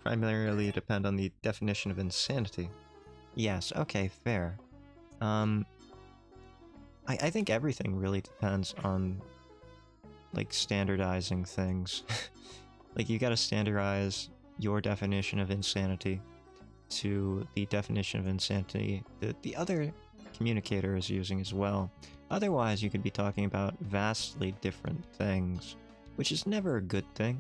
Primarily depend on the definition of insanity. Yes, okay, fair. I think everything really depends on, like, standardizing things. Like, you gotta standardize your definition of insanity to the definition of insanity that the other communicator is using as well. Otherwise, you could be talking about vastly different things, which is never a good thing.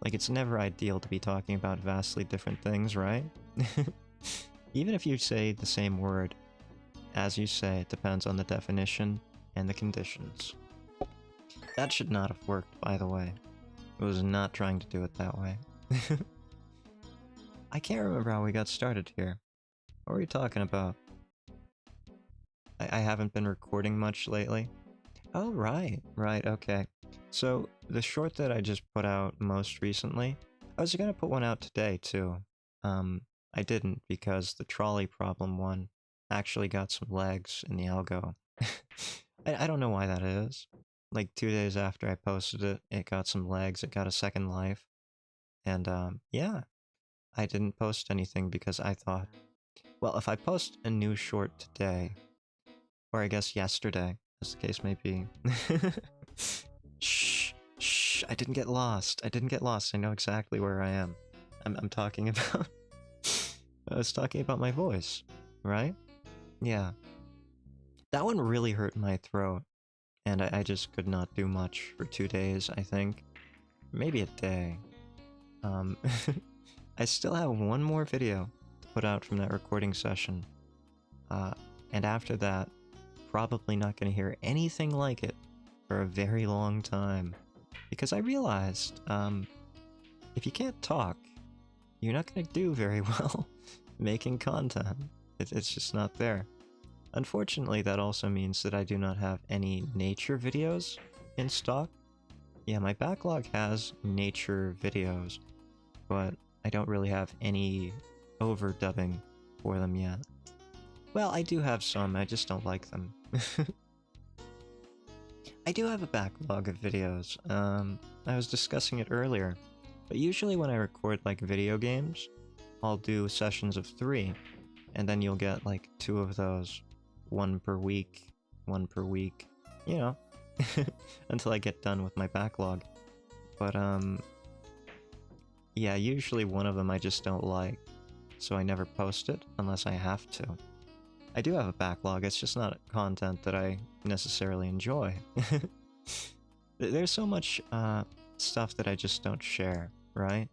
Like, it's never ideal to be talking about vastly different things, right? Even if you say the same word, as you say, it depends on the definition and the conditions. That should not have worked, by the way. I was not trying to do it that way. I can't remember how we got started here. What were we talking about? I haven't been recording much lately. Oh, right, okay. So, the short that I just put out most recently, I was gonna put one out today, too. I didn't, because the trolley problem one actually got some legs in the algo. I don't know why that is. Like, 2 days after I posted it, it got some legs, it got a second life. And, yeah. I didn't post anything because I thought, well, if I post a new short today, or I guess yesterday, as the case may be. Shh, shh, I didn't get lost. I didn't get lost. I know exactly where I am. I'm talking about... I was talking about my voice, right? Yeah. That one really hurt my throat, and I just could not do much for 2 days, I think. Maybe a day. I still have one more video to put out from that recording session. And after that, probably not going to hear anything like it for a very long time. Because I realized, if you can't talk, you're not going to do very well making content. It's just not there. Unfortunately, that also means that I do not have any nature videos in stock. Yeah, my backlog has nature videos, but I don't really have any overdubbing for them yet. Well, I do have some, I just don't like them. I do have a backlog of videos. I was discussing it earlier, but usually when I record like video games, I'll do sessions of 3, and then you'll get like 2 of those. 1 per week, you know, until I get done with my backlog. But, yeah, usually one of them I just don't like, so I never post it unless I have to. I do have a backlog, it's just not content that I necessarily enjoy. There's so much, stuff that I just don't share, right?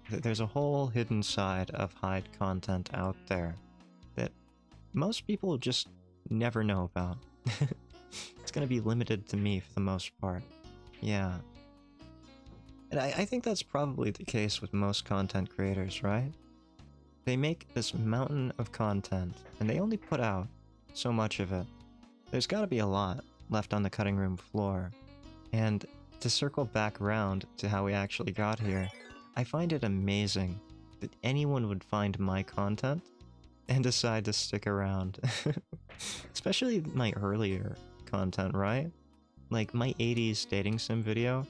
There's a whole hidden side of Hyde content out there that most people just never know about. It's gonna be limited to me for the most part. Yeah. And I think that's probably the case with most content creators, right? They make this mountain of content, and they only put out so much of it. There's gotta be a lot left on the cutting room floor. And to circle back around to how we actually got here, I find it amazing that anyone would find my content and decide to stick around. Especially my earlier content, right? Like my 80s dating sim video.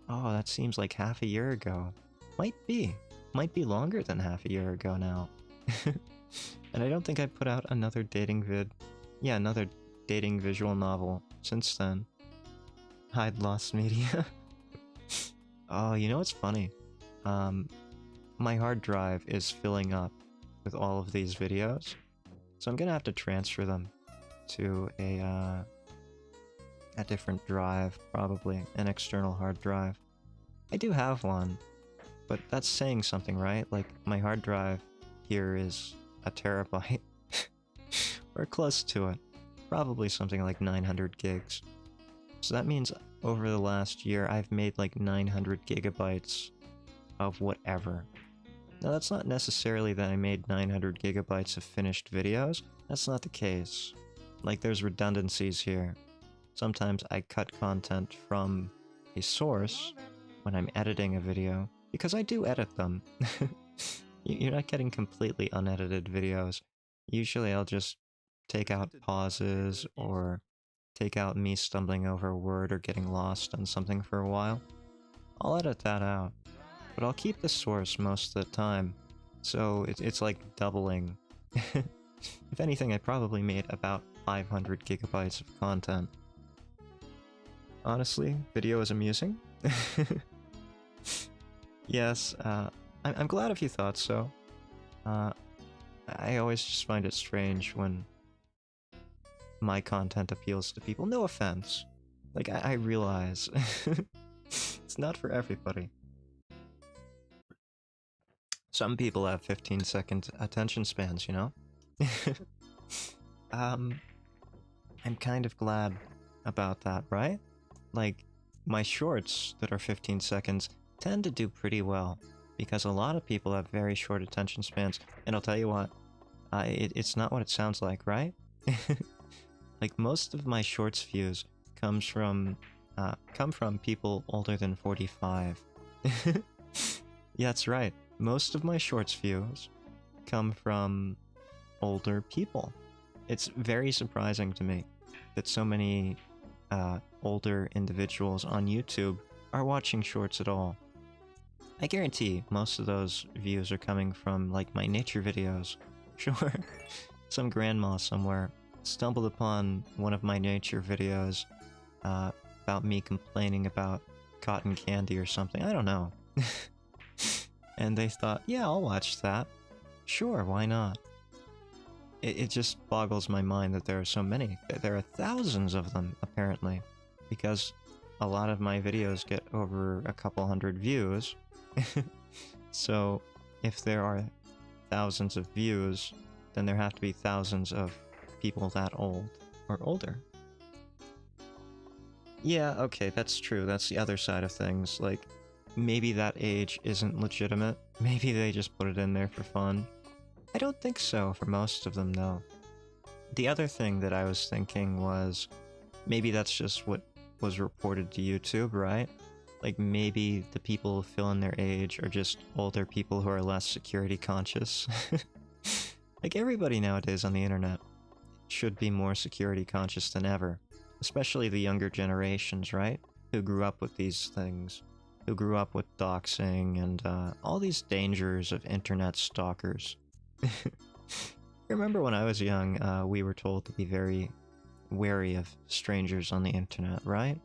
Oh, that seems like half a year ago. Might be longer than half a year ago now. And I don't think I put out another dating vid. Yeah, another dating visual novel since then. Hyde Lost Media. Oh, you know what's funny? My hard drive is filling up with all of these videos, so I'm gonna have to transfer them to a different drive, probably an external hard drive. I do have one, but that's saying something, right? Like, my hard drive here is a terabyte, or close to it, probably something like 900 gigs. So that means over the last year, I've made like 900 gigabytes of whatever. Now, that's not necessarily that I made 900 gigabytes of finished videos. That's not the case. Like, there's redundancies here. Sometimes I cut content from a source when I'm editing a video, because I do edit them. You're not getting completely unedited videos. Usually I'll just take out pauses, or take out me stumbling over a word or getting lost on something for a while. I'll edit that out. But I'll keep the source most of the time, so it's like doubling. If anything, I probably made about 500 gigabytes of content. Honestly, video is amusing. Yes, I'm glad if you thought so. I always just find it strange when my content appeals to people. No offense. Like, I realize it's not for everybody. Some people have 15-second attention spans, you know? I'm kind of glad about that, right? Like, my shorts that are 15 seconds tend to do pretty well, because a lot of people have very short attention spans, and I'll tell you what, it's not what it sounds like, right? Like, most of my shorts views come from people older than 45. Yeah, that's right. Most of my shorts views come from older people. It's very surprising to me that so many older individuals on YouTube are watching shorts at all. I guarantee most of those views are coming from, like, my nature videos. Sure, some grandma somewhere stumbled upon one of my nature videos about me complaining about cotton candy or something. I don't know. And they thought, yeah, I'll watch that. Sure, why not? It just boggles my mind that there are so many. There are thousands of them, apparently. Because a lot of my videos get over a couple hundred views. So, if there are thousands of views, then there have to be thousands of people that old or older. Yeah, okay, that's true. That's the other side of things. Like, maybe that age isn't legitimate. Maybe they just put it in there for fun. I don't think so for most of them, though. The other thing that I was thinking was, maybe that's just what was reported to YouTube, right? Like, maybe the people who fill in their age are just older people who are less security conscious. Like, everybody nowadays on the internet should be more security conscious than ever. Especially the younger generations, right? Who grew up with these things. Who grew up with doxing and all these dangers of internet stalkers. Remember when I was young, we were told to be very wary of strangers on the internet, right?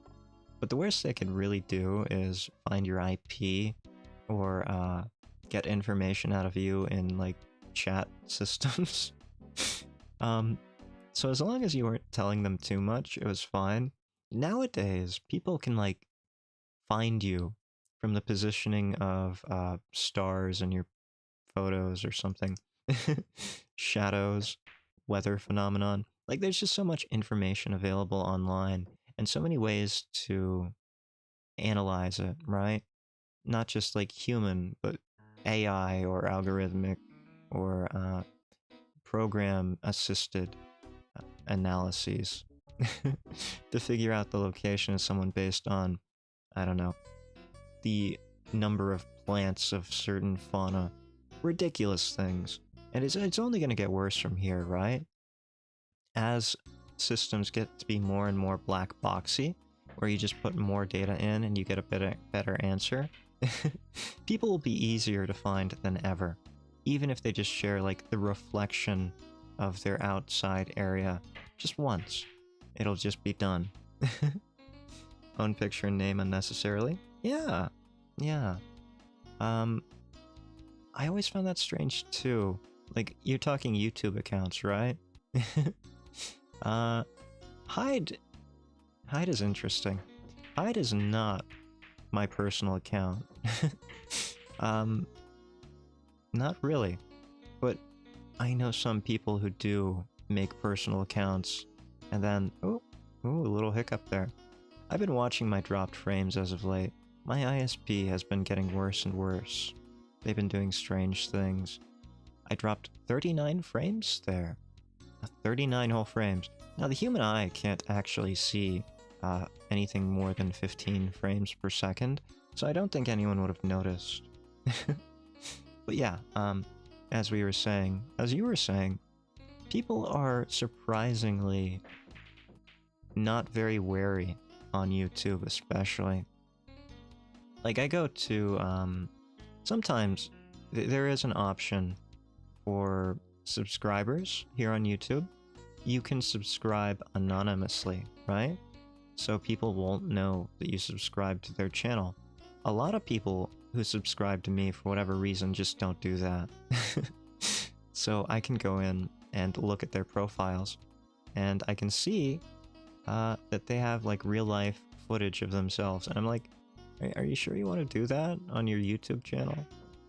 But the worst they could really do is find your IP or get information out of you in, like, chat systems. So as long as you weren't telling them too much, it was fine. Nowadays, people can, like, find you from the positioning of stars in your photos or something. Shadows, weather phenomenon. Like, there's just so much information available online, and so many ways to analyze it, right? Not just, like, human, but AI or algorithmic or program-assisted analyses to figure out the location of someone based on, I don't know, the number of plants of certain fauna. Ridiculous things. And it's only going to get worse from here, right? As systems get to be more and more black boxy, where you just put more data in and you get a better answer, people will be easier to find than ever. Even if they just share, like, the reflection of their outside area just once. It'll just be done. Own picture and name unnecessarily? Yeah. Yeah. I always found that strange too. Like, you're talking YouTube accounts, right? Hyde is interesting. Hyde is not my personal account. Not really. But I know some people who do make personal accounts, and then, ooh, a little hiccup there. I've been watching my dropped frames as of late. My ISP has been getting worse and worse. They've been doing strange things. I dropped 39 frames there. 39 whole frames. Now, the human eye can't actually see anything more than 15 frames per second, so I don't think anyone would have noticed. But yeah, as you were saying, people are surprisingly not very wary on YouTube, especially. Like, I go to, sometimes there is an option for subscribers here on YouTube. You can subscribe anonymously, right? So people won't know that you subscribe to their channel. A lot of people who subscribe to me for whatever reason just don't do that. So I can go in and look at their profiles, and I can see that they have like real life footage of themselves, and I'm like, are you sure you want to do that on your YouTube channel?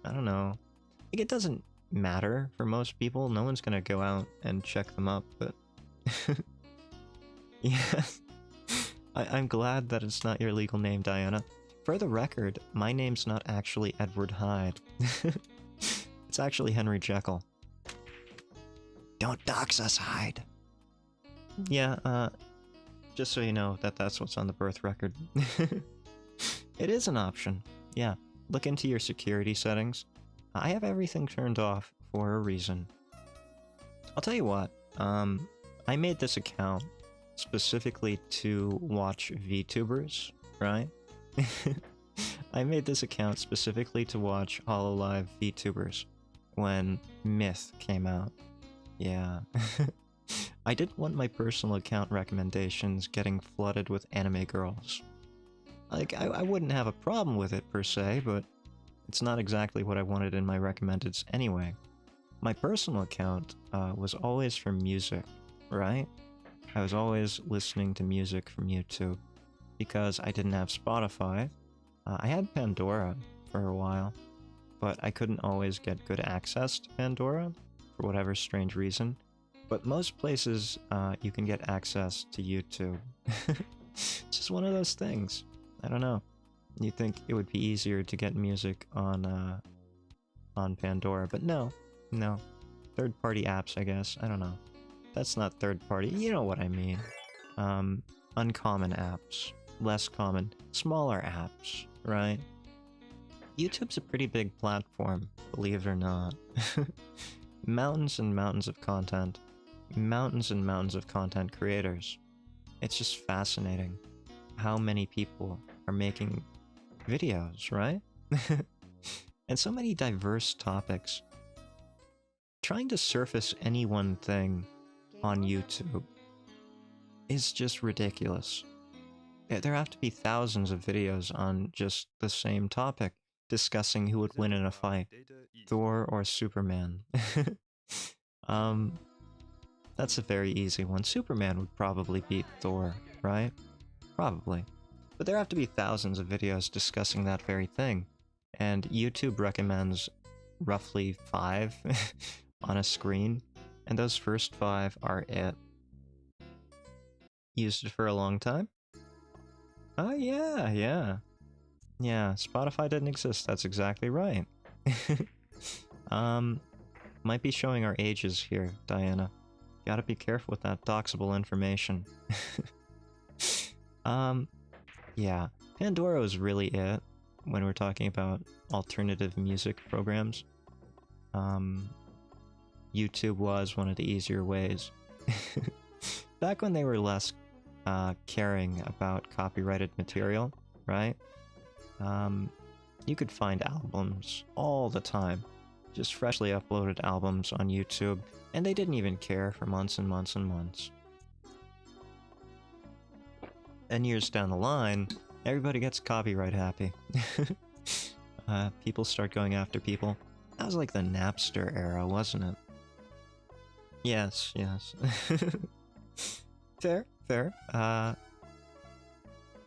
I don't know. Like, it doesn't matter for most people. No one's gonna go out and check them up, but yeah. I'm glad that it's not your legal name, Diana. For the record, my name's not actually Edward Hyde. It's actually Henry Jekyll. Don't dox us, Hyde. Yeah, just so you know that that's what's on the birth record. It is an option. Yeah, look into your security settings. I have everything turned off for a reason. I'll tell you what, I made this account specifically to watch VTubers, right? I made this account specifically to watch HoloLive VTubers when Myth came out. Yeah. I didn't want my personal account recommendations getting flooded with anime girls. Like, I wouldn't have a problem with it per se, but it's not exactly what I wanted in my recommendeds anyway. My personal account was always for music, right? I was always listening to music from YouTube because I didn't have Spotify. I had Pandora for a while, but I couldn't always get good access to Pandora for whatever strange reason. But most places you can get access to YouTube. It's just one of those things. I don't know. You'd think it would be easier to get music on Pandora, but no. Third-party apps, I guess. I don't know. That's not third-party. You know what I mean. Uncommon apps. Less common. Smaller apps, right? YouTube's a pretty big platform, believe it or not. Mountains and mountains of content. Mountains and mountains of content creators. It's just fascinating how many people are making videos, right? And so many diverse topics. Trying to surface any one thing on YouTube is just ridiculous. There have to be thousands of videos on just the same topic, discussing who would win in a fight, Thor or Superman. That's a very easy one. Superman would probably beat Thor, right? Probably. But there have to be thousands of videos discussing that very thing, and YouTube recommends roughly 5 on a screen, and those first 5 are it. Used it for a long time? Oh yeah. Yeah, Spotify didn't exist, that's exactly right. Might be showing our ages here, Diana. Gotta be careful with that doxable information. Yeah, Pandora was really it when we're talking about alternative music programs. YouTube was one of the easier ways. Back when they were less caring about copyrighted material, right? You could find albums all the time. Just freshly uploaded albums on YouTube, and they didn't even care for months and months and months. And years down the line, everybody gets copyright happy. People start going after people. That was like the Napster era, wasn't it? Yes. Fair.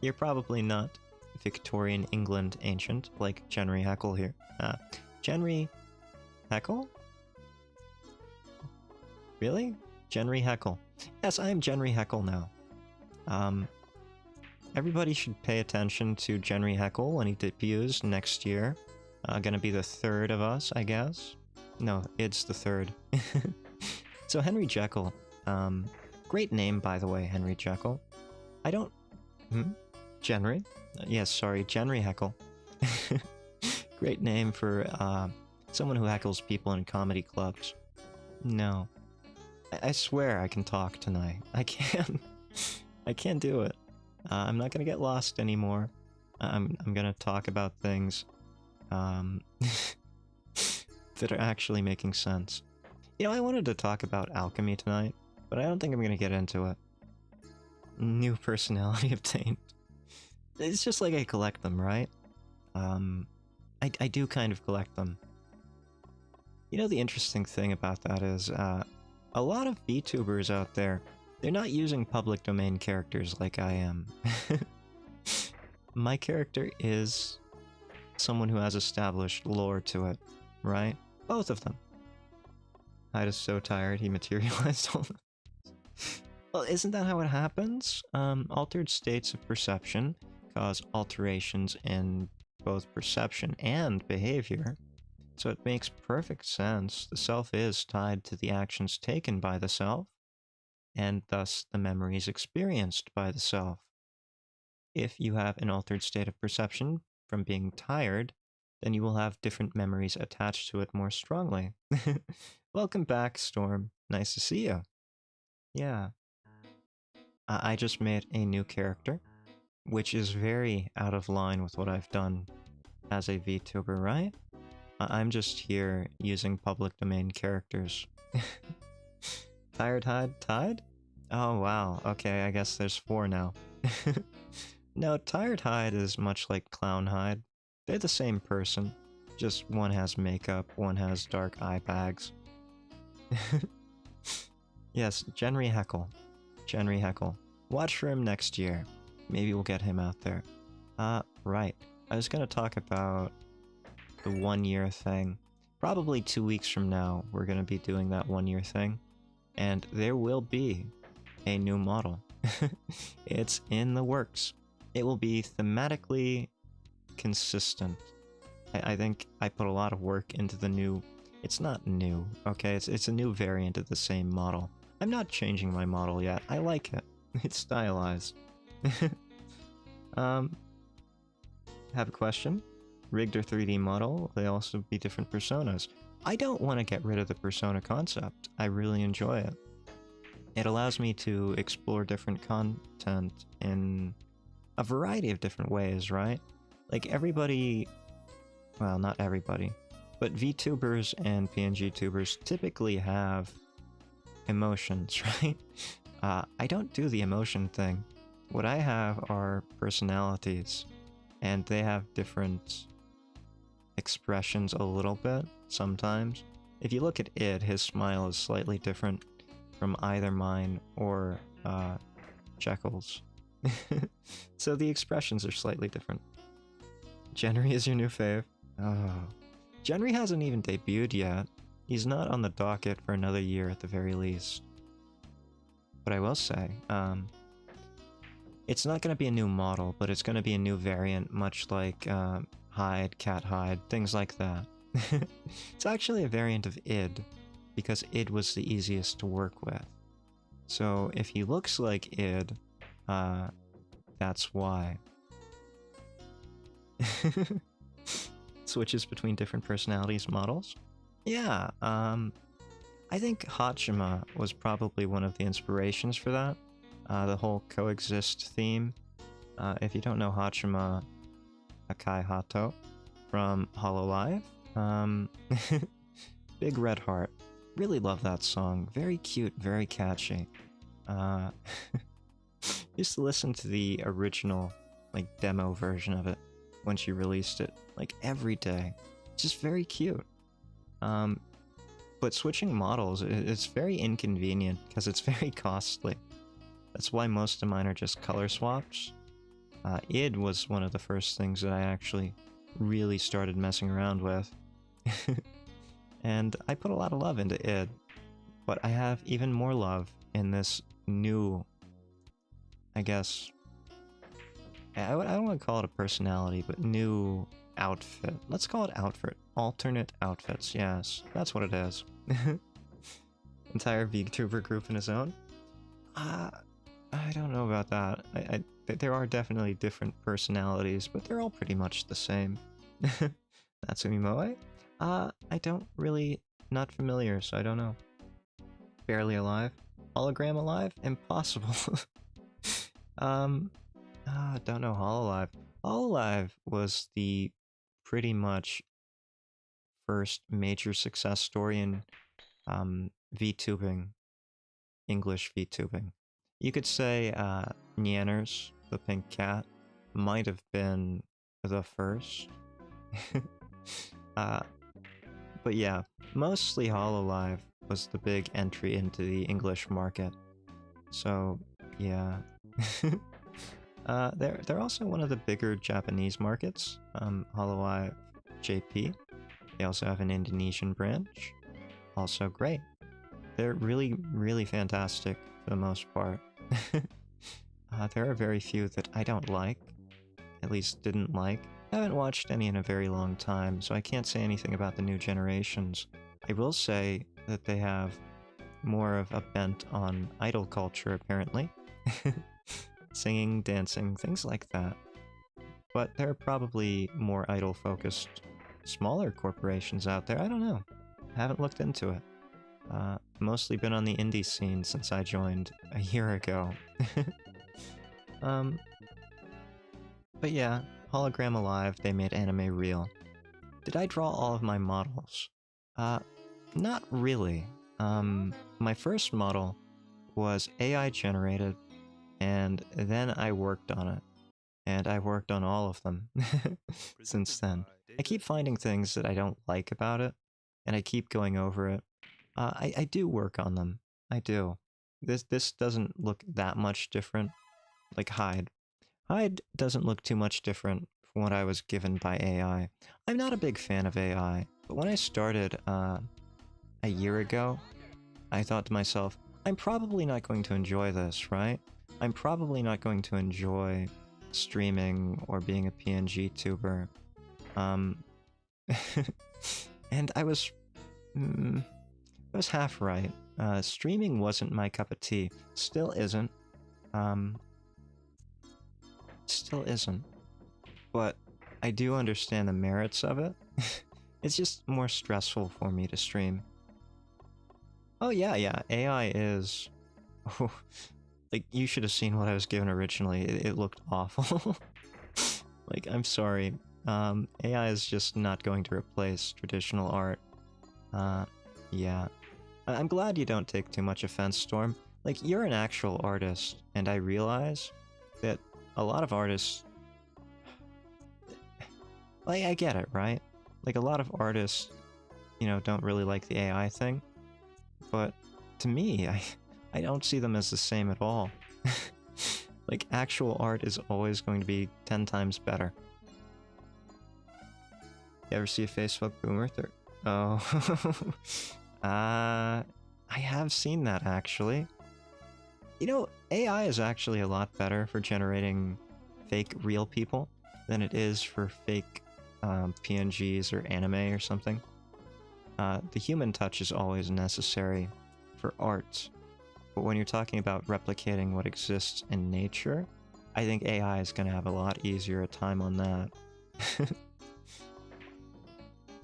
You're probably not Victorian England ancient, like Genry Heckle here. Genry Heckle? Really? Genry Heckle. Yes, I am Genry Heckle now. Everybody should pay attention to Genry Heckle when he debuts next year. Gonna be the third of us, I guess. No, it's the third. So Henry Jekyll. Great name, by the way, Henry Jekyll. I don't... Genry? Yes, sorry, Genry Heckle. Great name for someone who heckles people in comedy clubs. No. I swear I can talk tonight. I can. I can't do it. I'm not gonna get lost anymore. I'm gonna talk about things that are actually making sense. You know, I wanted to talk about alchemy tonight, but I don't think I'm gonna get into it. New personality obtained. It's just like I collect them, right? I do kind of collect them. You know, the interesting thing about that is, a lot of VTubers out there, they're not using public domain characters like I am. My character is someone who has established lore to it, right? Both of them. Hyde is so tired he materialized all the... Well, isn't that how it happens? Altered states of perception cause alterations in both perception and behavior. So it makes perfect sense. The self is tied to the actions taken by the self, and thus the memories experienced by the self. If you have an altered state of perception from being tired, then you will have different memories attached to it more strongly. Welcome back, Storm. Nice to see you. Yeah. I just made a new character, which is very out of line with what I've done as a VTuber, right? I'm just here using public domain characters. Tired Hyde? Tide? Oh wow, okay, I guess there's 4 now. No, Tired Hyde is much like Clown Hyde. They're the same person, just one has makeup, one has dark eye bags. Yes, Genry Heckle. Genry Heckle. Watch for him next year. Maybe we'll get him out there. Right. I was gonna talk about the 1-year thing. Probably 2 weeks from now, we're gonna be doing that 1-year thing. And there will be a new model. It's in the works. It will be thematically consistent. I think I put a lot of work into the new... It's not new, okay? It's a new variant of the same model. I'm not changing my model yet. I like it. It's stylized. Have a question? Rigged or 3D model, they also be different personas. I don't want to get rid of the persona concept. I really enjoy it. It allows me to explore different content in a variety of different ways, right? Like everybody... Well, not everybody. But VTubers and PNGtubers typically have emotions, right? I don't do the emotion thing. What I have are personalities, and they have different expressions a little bit, sometimes. If you look at Id, his smile is slightly different from either mine or Jekyll's. So the expressions are slightly different. Genry is your new fave? Oh. Genry hasn't even debuted yet. He's not on the docket for another year at the very least. But I will say, it's not going to be a new model, but it's going to be a new variant, much like Hyde, Cat Hyde, things like that. It's actually a variant of Id, because Id was the easiest to work with. So if he looks like Id, that's why. Switches between different personalities models? Yeah, I think Hachima was probably one of the inspirations for that. The whole coexist theme. If you don't know Hachima Akai Hato from Hololive, Big Red Heart. Really love that song. Very cute, very catchy. Used to listen to the original, like, demo version of it when she released it, like, every day. Just very cute. But switching models, it's very inconvenient because it's very costly. That's why most of mine are just color swaps. Id was one of the first things that I actually really started messing around with. And I put a lot of love into Id. But I have even more love in this new, I guess... I don't want to call it a personality, but new outfit. Let's call it outfit. Alternate outfits, yes. That's what it is. Entire VTuber group in his own? I don't know about that. There are definitely different personalities, but they're all pretty much the same. Natsumi Moe? I don't really... Not familiar, so I don't know. Barely Alive? Hologram Alive? Impossible. Don't know Hololive. Hololive was the pretty much first major success story in VTubing, English VTubing. You could say Nyanners, the pink cat, might have been the first. uh, but yeah, mostly Hololive was the big entry into the English market. So yeah. They're also one of the bigger Japanese markets, Hololive JP. They also have an Indonesian branch. Also great. They're really, really fantastic for the most part. There are very few that I don't like, at least didn't like. I haven't watched any in a very long time, so I can't say anything about the new generations. I will say that they have more of a bent on idol culture, apparently. Singing, dancing, things like that. But there are probably more idol-focused, smaller corporations out there. I don't know. Haven't looked into it. Mostly been on the indie scene since I joined a year ago. But yeah, Hologram Alive, they made anime real. Did I draw all of my models? Not really. My first model was AI generated, and then I worked on it. And I worked on all of them since then. I keep finding things that I don't like about it, and I keep going over it. I do work on them. I do. This doesn't look that much different. Like Hyde. Hyde doesn't look too much different from what I was given by AI. I'm not a big fan of AI, but when I started a year ago, I thought to myself, I'm probably not going to enjoy this, right? I'm probably not going to enjoy streaming or being a PNGtuber. And I was half right. Streaming wasn't my cup of tea. Still isn't. Still isn't. But I do understand the merits of it. It's just more stressful for me to stream. Oh yeah, AI is... Oh, like, you should have seen what I was given originally. It looked awful. Like, I'm sorry. AI is just not going to replace traditional art. Yeah. I'm glad you don't take too much offense, Storm. Like, you're an actual artist, and I realize that a lot of artists... Like, I get it, right? Like, a lot of artists, you know, don't really like the AI thing. But, to me, I don't see them as the same at all. Like, actual art is always going to be 10 times better. You ever see a Facebook boomer? Oh. I have seen that, actually. You know, AI is actually a lot better for generating fake real people than it is for fake PNGs or anime or something. The human touch is always necessary for art. But when you're talking about replicating what exists in nature, I think AI is going to have a lot easier a time on that.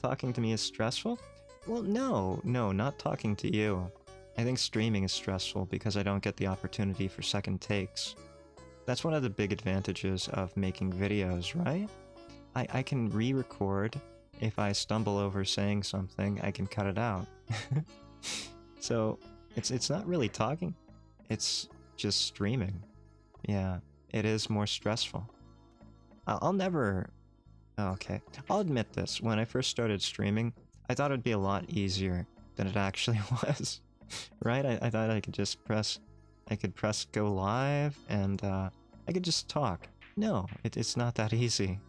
Talking to me is stressful? Well, no, not talking to you. I think streaming is stressful because I don't get the opportunity for second takes. That's one of the big advantages of making videos, right? I can re-record. If I stumble over saying something, I can cut it out. So, it's not really talking. It's just streaming. Yeah, it is more stressful. I'll never... Oh, okay. I'll admit this. When I first started streaming, I thought it'd be a lot easier than it actually was. Right? I thought I could just press... I could press go live, and I could just talk. No, it's not that easy.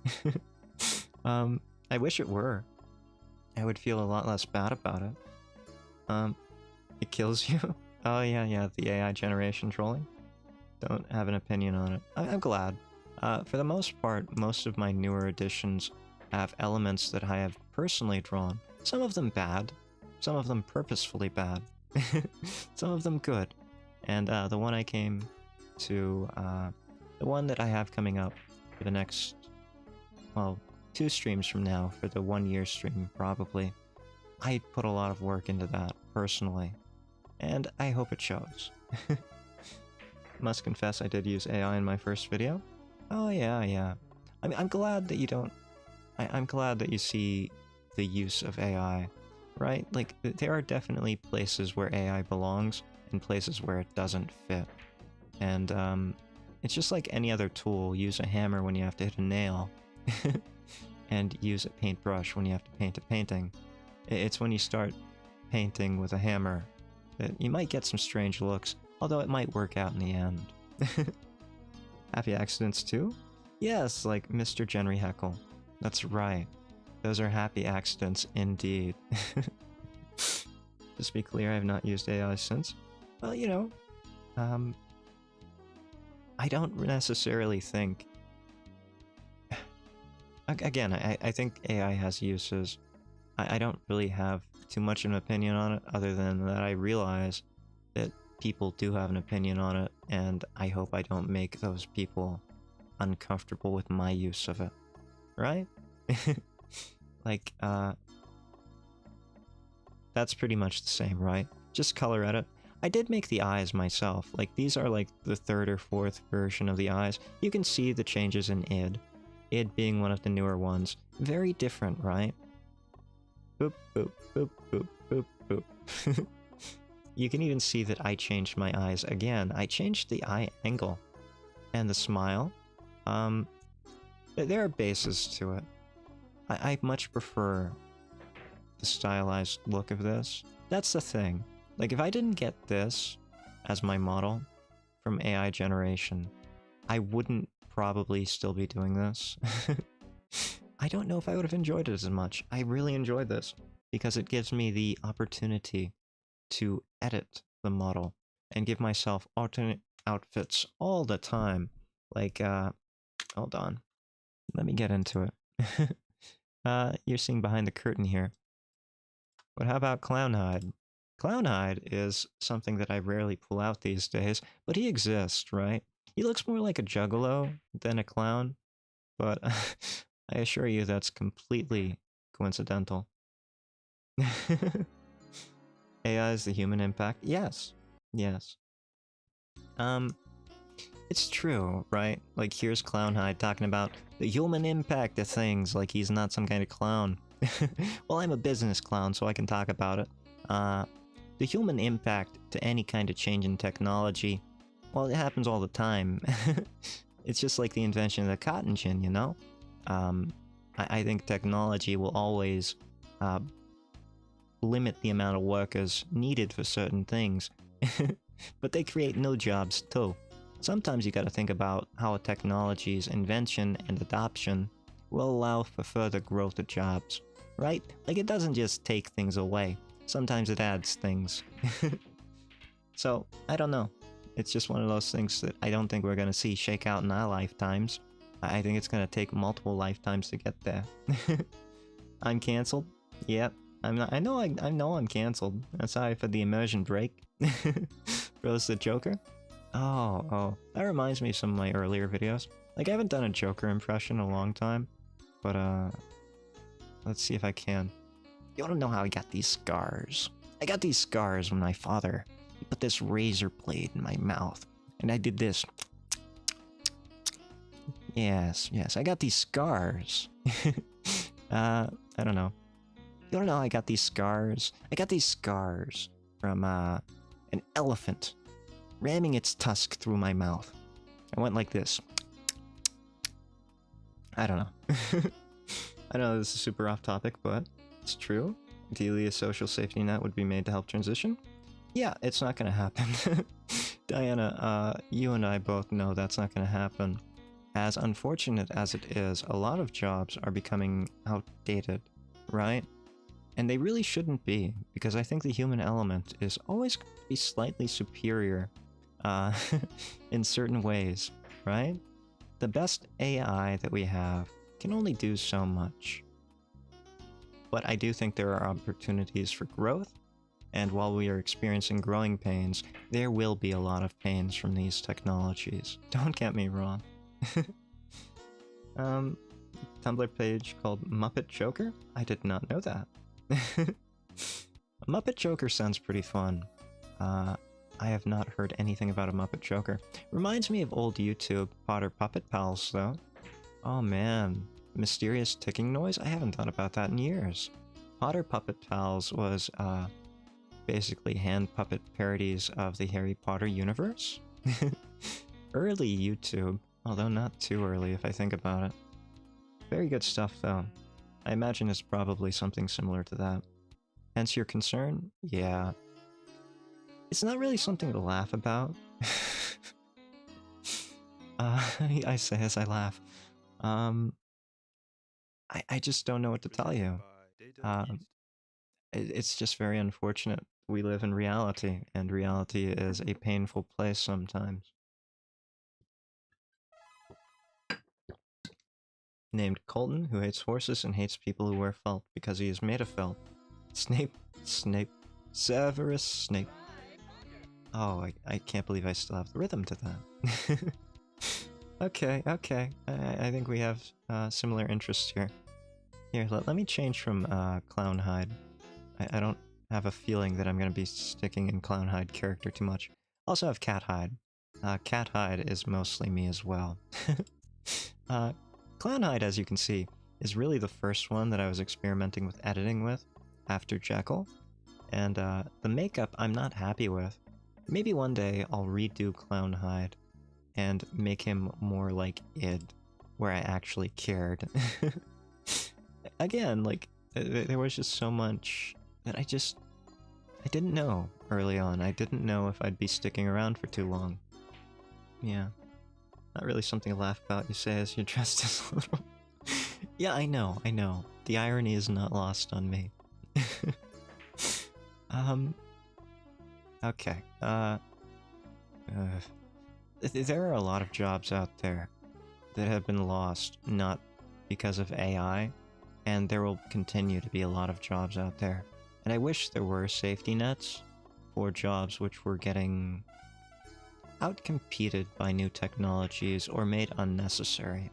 I wish it were. I would feel a lot less bad about it. It kills you? Oh yeah, the AI generation trolling. Don't have an opinion on it. I'm glad. For the most part, most of my newer editions have elements that I have personally drawn. Some of them bad, some of them purposefully bad, some of them good. And the one I came to, the one that I have coming up for the next, well, 2 streams from now, for the 1-year stream probably, I put a lot of work into that, personally. And I hope it shows. Must confess I did use AI in my first video. Oh yeah. I mean, I'm glad that you don't... I'm glad that you see the use of AI, right? Like, there are definitely places where AI belongs, and places where it doesn't fit. And, it's just like any other tool. Use a hammer when you have to hit a nail, and use a paintbrush when you have to paint a painting. It's when you start painting with a hammer that you might get some strange looks, although it might work out in the end. Happy accidents too? Yes, like Mr. Jenry Heckle. That's right. Those are happy accidents indeed. Just to be clear, I have not used AI since. Well, you know, I don't necessarily think... Again, I think AI has uses. I don't really have too much of an opinion on it, other than that I realize that people do have an opinion on it, and I hope I don't make those people uncomfortable with my use of it. Right? Like, that's pretty much the same, right? Just color edit. I did make the eyes myself. Like, these are like the 3rd or 4th version of the eyes. You can see the changes in id. Id being one of the newer ones. Very different, right? Boop, boop, boop, boop, boop, boop. You can even see that I changed my eyes again. I changed the eye angle. And the smile. There are bases to it. I much prefer the stylized look of this. That's the thing. Like, if I didn't get this as my model from AI generation, I wouldn't probably still be doing this. I don't know if I would have enjoyed it as much. I really enjoyed this because it gives me the opportunity to edit the model and give myself alternate outfits all the time. Like, hold on. Let me get into it. You're seeing behind the curtain here. But how about Clown Hyde? Clown Hyde is something that I rarely pull out these days, but he exists, right? He looks more like a juggalo than a clown, but I assure you that's completely coincidental. AI is the human impact? Yes. Yes. It's true, right? Like, here's Clown Hyde talking about the human impact of things, like he's not some kind of clown. Well, I'm a business clown, so I can talk about it. The human impact to any kind of change in technology, well, it happens all the time. It's just like the invention of the cotton gin, you know? I think technology will always limit the amount of workers needed for certain things. But they create new jobs too. Sometimes you gotta think about how a technology's invention and adoption will allow for further growth of jobs, right? Like, it doesn't just take things away. Sometimes it adds things. So, I don't know. It's just one of those things that I don't think we're gonna see shake out in our lifetimes. I think it's gonna take multiple lifetimes to get there. I'm cancelled? Yep. I'm not. I know I'm cancelled. I'm sorry for the immersion break. Rose the Joker? Oh. That reminds me of some of my earlier videos. Like, I haven't done a Joker impression in a long time. But, let's see if I can. You wanna know how I got these scars? I got these scars when my father, he put this razor blade in my mouth. And I did this. Yes, I got these scars. I don't know. You wanna know how I got these scars? I got these scars from, an elephant ramming its tusk through my mouth. I went like this. I don't know. I know this is super off topic, but it's true. Ideally, a social safety net would be made to help transition. Yeah, it's not gonna happen. Diana, you and I both know that's not gonna happen. As unfortunate as it is, a lot of jobs are becoming outdated, right? And they really shouldn't be, because I think the human element is always going to be slightly superior in certain ways, right? The best AI that we have can only do so much. But I do think there are opportunities for growth, and while we are experiencing growing pains, there will be a lot of pains from these technologies. Don't get me wrong. Tumblr page called Muppet Joker? I did not know that. A Muppet Joker sounds pretty fun. I have not heard anything about a Muppet Joker. Reminds me of old YouTube Potter Puppet Pals, though. Oh man, mysterious ticking noise? I haven't thought about that in years. Potter Puppet Pals was basically hand puppet parodies of the Harry Potter universe. Early YouTube, although not too early if I think about it. Very good stuff though. I imagine it's probably something similar to that. Hence your concern? Yeah. It's not really something to laugh about. I say as I laugh. I just don't know what to tell you. It's just very unfortunate. We live in reality, and reality is a painful place sometimes. Named Colton, who hates horses and hates people who wear felt because he is made of felt. Snape, Severus Snape. Oh, I can't believe I still have the rhythm to that. Okay. I think we have similar interests here. Here, let me change from Clown Hyde. I don't have a feeling that I'm going to be sticking in Clown Hyde character too much. Also have Cat Hyde. Cat Hyde is mostly me as well. Clown Hyde, as you can see, is really the first one that I was experimenting with editing with after Jekyll. And the makeup I'm not happy with. Maybe one day I'll redo Clown Hyde and make him more like id, where I actually cared. Again, like, there was just so much that I didn't know early on. I didn't know if I'd be sticking around for too long. Yeah. Not really something to laugh about, you say, as you're dressed as a little... Yeah, I know. The irony is not lost on me. Okay, there are a lot of jobs out there that have been lost, not because of AI, and there will continue to be a lot of jobs out there. And I wish there were safety nets for jobs which were getting outcompeted by new technologies or made unnecessary.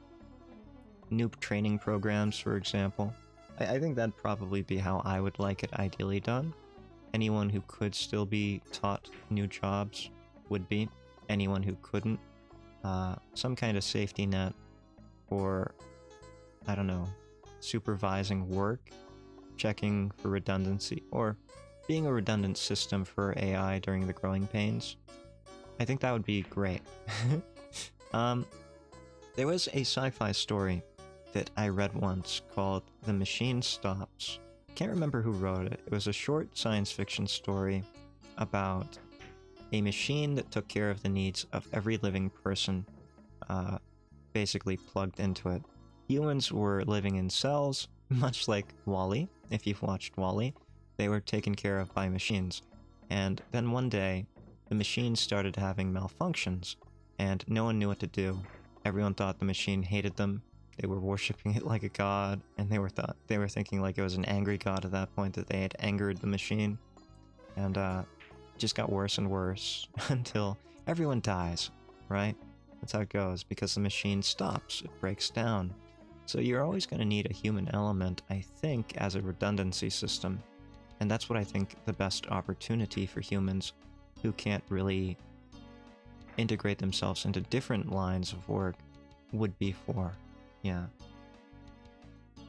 New training programs, for example. I think that'd probably be how I would like it ideally done. Anyone who could still be taught new jobs would be. Anyone who couldn't, some kind of safety net for, I don't know, supervising work, checking for redundancy, or being a redundant system for AI during the growing pains. I think that would be great. There was a sci-fi story that I read once called The Machine Stops. Can't remember who wrote it. It was a short science fiction story about a machine that took care of the needs of every living person, basically plugged into it. Humans were living in cells, much like WALL-E. If you've watched WALL-E, they were taken care of by machines. And then one day, the machine started having malfunctions, and no one knew what to do. Everyone thought the machine hated them. They were worshipping it like a god, and they were thinking like it was an angry god at that point, that they had angered the machine. And it just got worse and worse until everyone dies, right? That's how it goes, because the machine stops, it breaks down. So you're always going to need a human element, I think, as a redundancy system. And that's what I think the best opportunity for humans who can't really integrate themselves into different lines of work would be for. Yeah.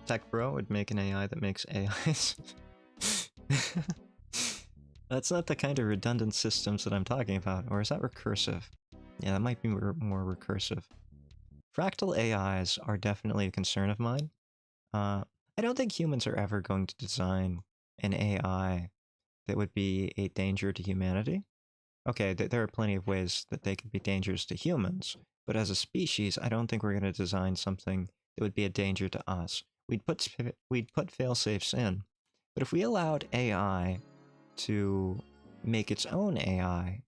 Tech Bro would make an AI that makes AIs. That's not the kind of redundant systems that I'm talking about, or is that recursive? Yeah, that might be more recursive. Fractal AIs are definitely a concern of mine. I don't think humans are ever going to design an AI that would be a danger to humanity. Okay, there are plenty of ways that they could be dangerous to humans, but as a species, I don't think we're going to design something that would be a danger to us. We'd put fail-safes in, but if we allowed AI to make its own AI,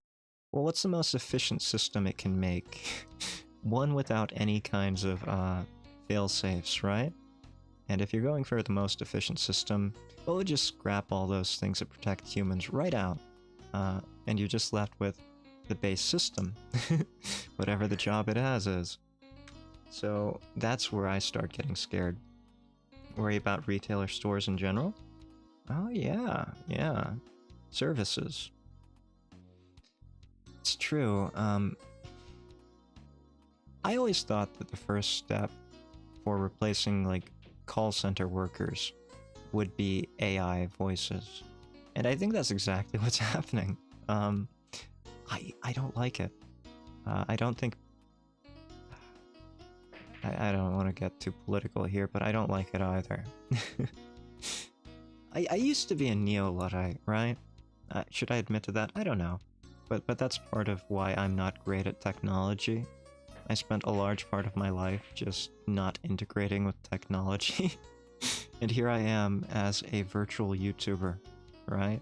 well, what's the most efficient system it can make? One without any kinds of fail-safes, right? And if you're going for the most efficient system, well, we'll just scrap all those things that protect humans right out. And you're just left with the base system, whatever the job it has is. So that's where I start getting scared. Worry about retailer stores in general? Oh yeah. Services. It's true. I always thought that the first step for replacing, like, call center workers would be AI voices. And I think that's exactly what's happening. I don't like it. I don't think... I don't want to get too political here, but I don't like it either. I used to be a neo-Luddite, right? Should I admit to that? I don't know. But that's part of why I'm not great at technology. I spent a large part of my life just not integrating with technology. And here I am as a virtual YouTuber, right?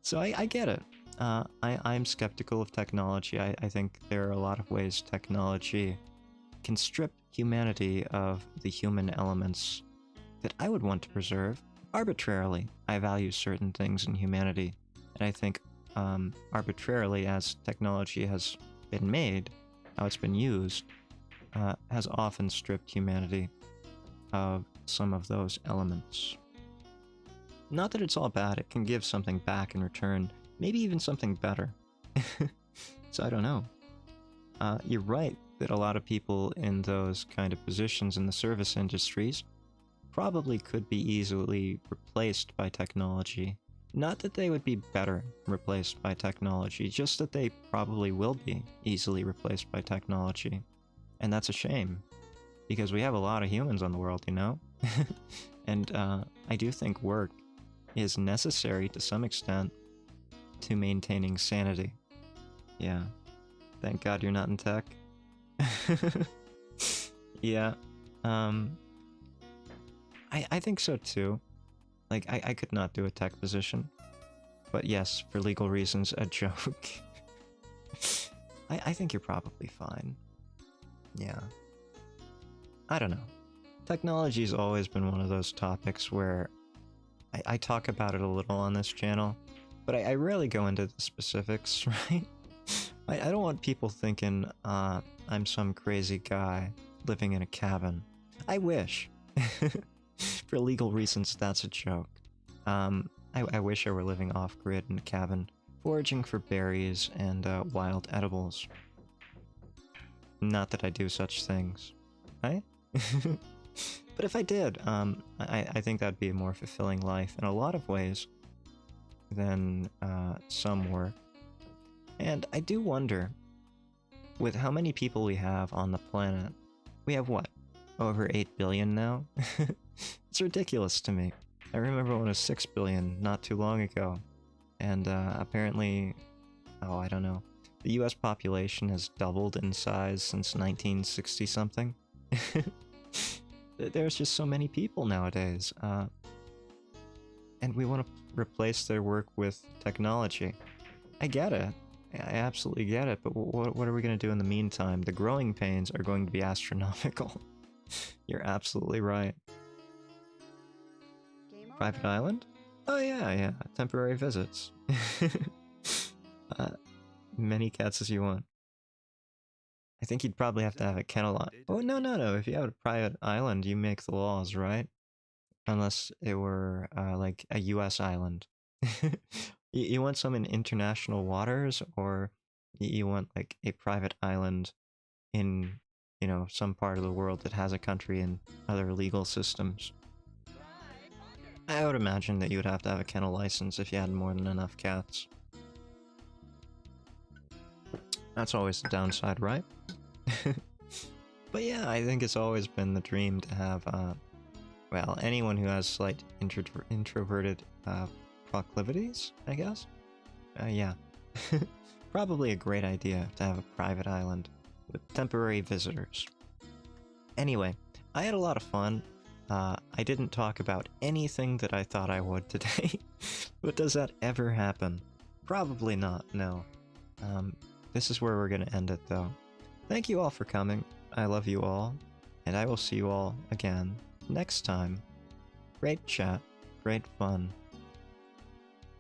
So I get it. I'm skeptical of technology. I think there are a lot of ways technology can strip humanity of the human elements that I would want to preserve arbitrarily. I value certain things in humanity, and I think arbitrarily, as technology has been made, how it's been used, has often stripped humanity of some of those elements. Not that it's all bad, it can give something back in return, maybe even something better. So I don't know. You're right that a lot of people in those kind of positions in the service industries probably could be easily replaced by technology. Not that they would be better replaced by technology, just that they probably will be easily replaced by technology. And that's a shame, because we have a lot of humans on the world, you know? And I do think work is necessary to some extent to maintaining sanity. Yeah. Thank God you're not in tech. Yeah. I think so too. Like, I could not do a tech position. But yes, for legal reasons, a joke. I think you're probably fine. Yeah. I don't know. Technology's always been one of those topics where I talk about it a little on this channel, but I rarely go into the specifics, right? I don't want people thinking I'm some crazy guy living in a cabin. I wish. For legal reasons, that's a joke. I wish I were living off-grid in a cabin, foraging for berries and wild edibles. Not that I do such things, right? But if I did, I think that'd be a more fulfilling life in a lot of ways than some work. And I do wonder, with how many people we have on the planet, we have what? Over 8 billion now? It's ridiculous to me. I remember when it was 6 billion not too long ago. And apparently, oh, I don't know. The US population has doubled in size since 1960 something. There's just so many people nowadays. And we want to replace their work with technology. I get it. I absolutely get it, but what are we going to do in the meantime? The growing pains are going to be astronomical. You're absolutely right. Private island? Oh yeah, temporary visits. Many cats as you want. I think you'd probably have to have a kennel. Oh, no. If you have a private island, you make the laws, right? Unless it were, like, a US island. You want some in international waters, or you want, like, a private island in, you know, some part of the world that has a country and other legal systems? I would imagine that you would have to have a kennel license if you had more than enough cats. That's always the downside, right? But yeah, I think it's always been the dream to have, well, anyone who has slight introverted proclivities, I guess? Yeah. Probably a great idea to have a private island with temporary visitors. Anyway, I had a lot of fun. I didn't talk about anything that I thought I would today. But does that ever happen? Probably not, no. This is where we're gonna end it, though. Thank you all for coming. I love you all. And I will see you all again next time. Great chat. Great fun.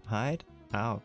Hyde out.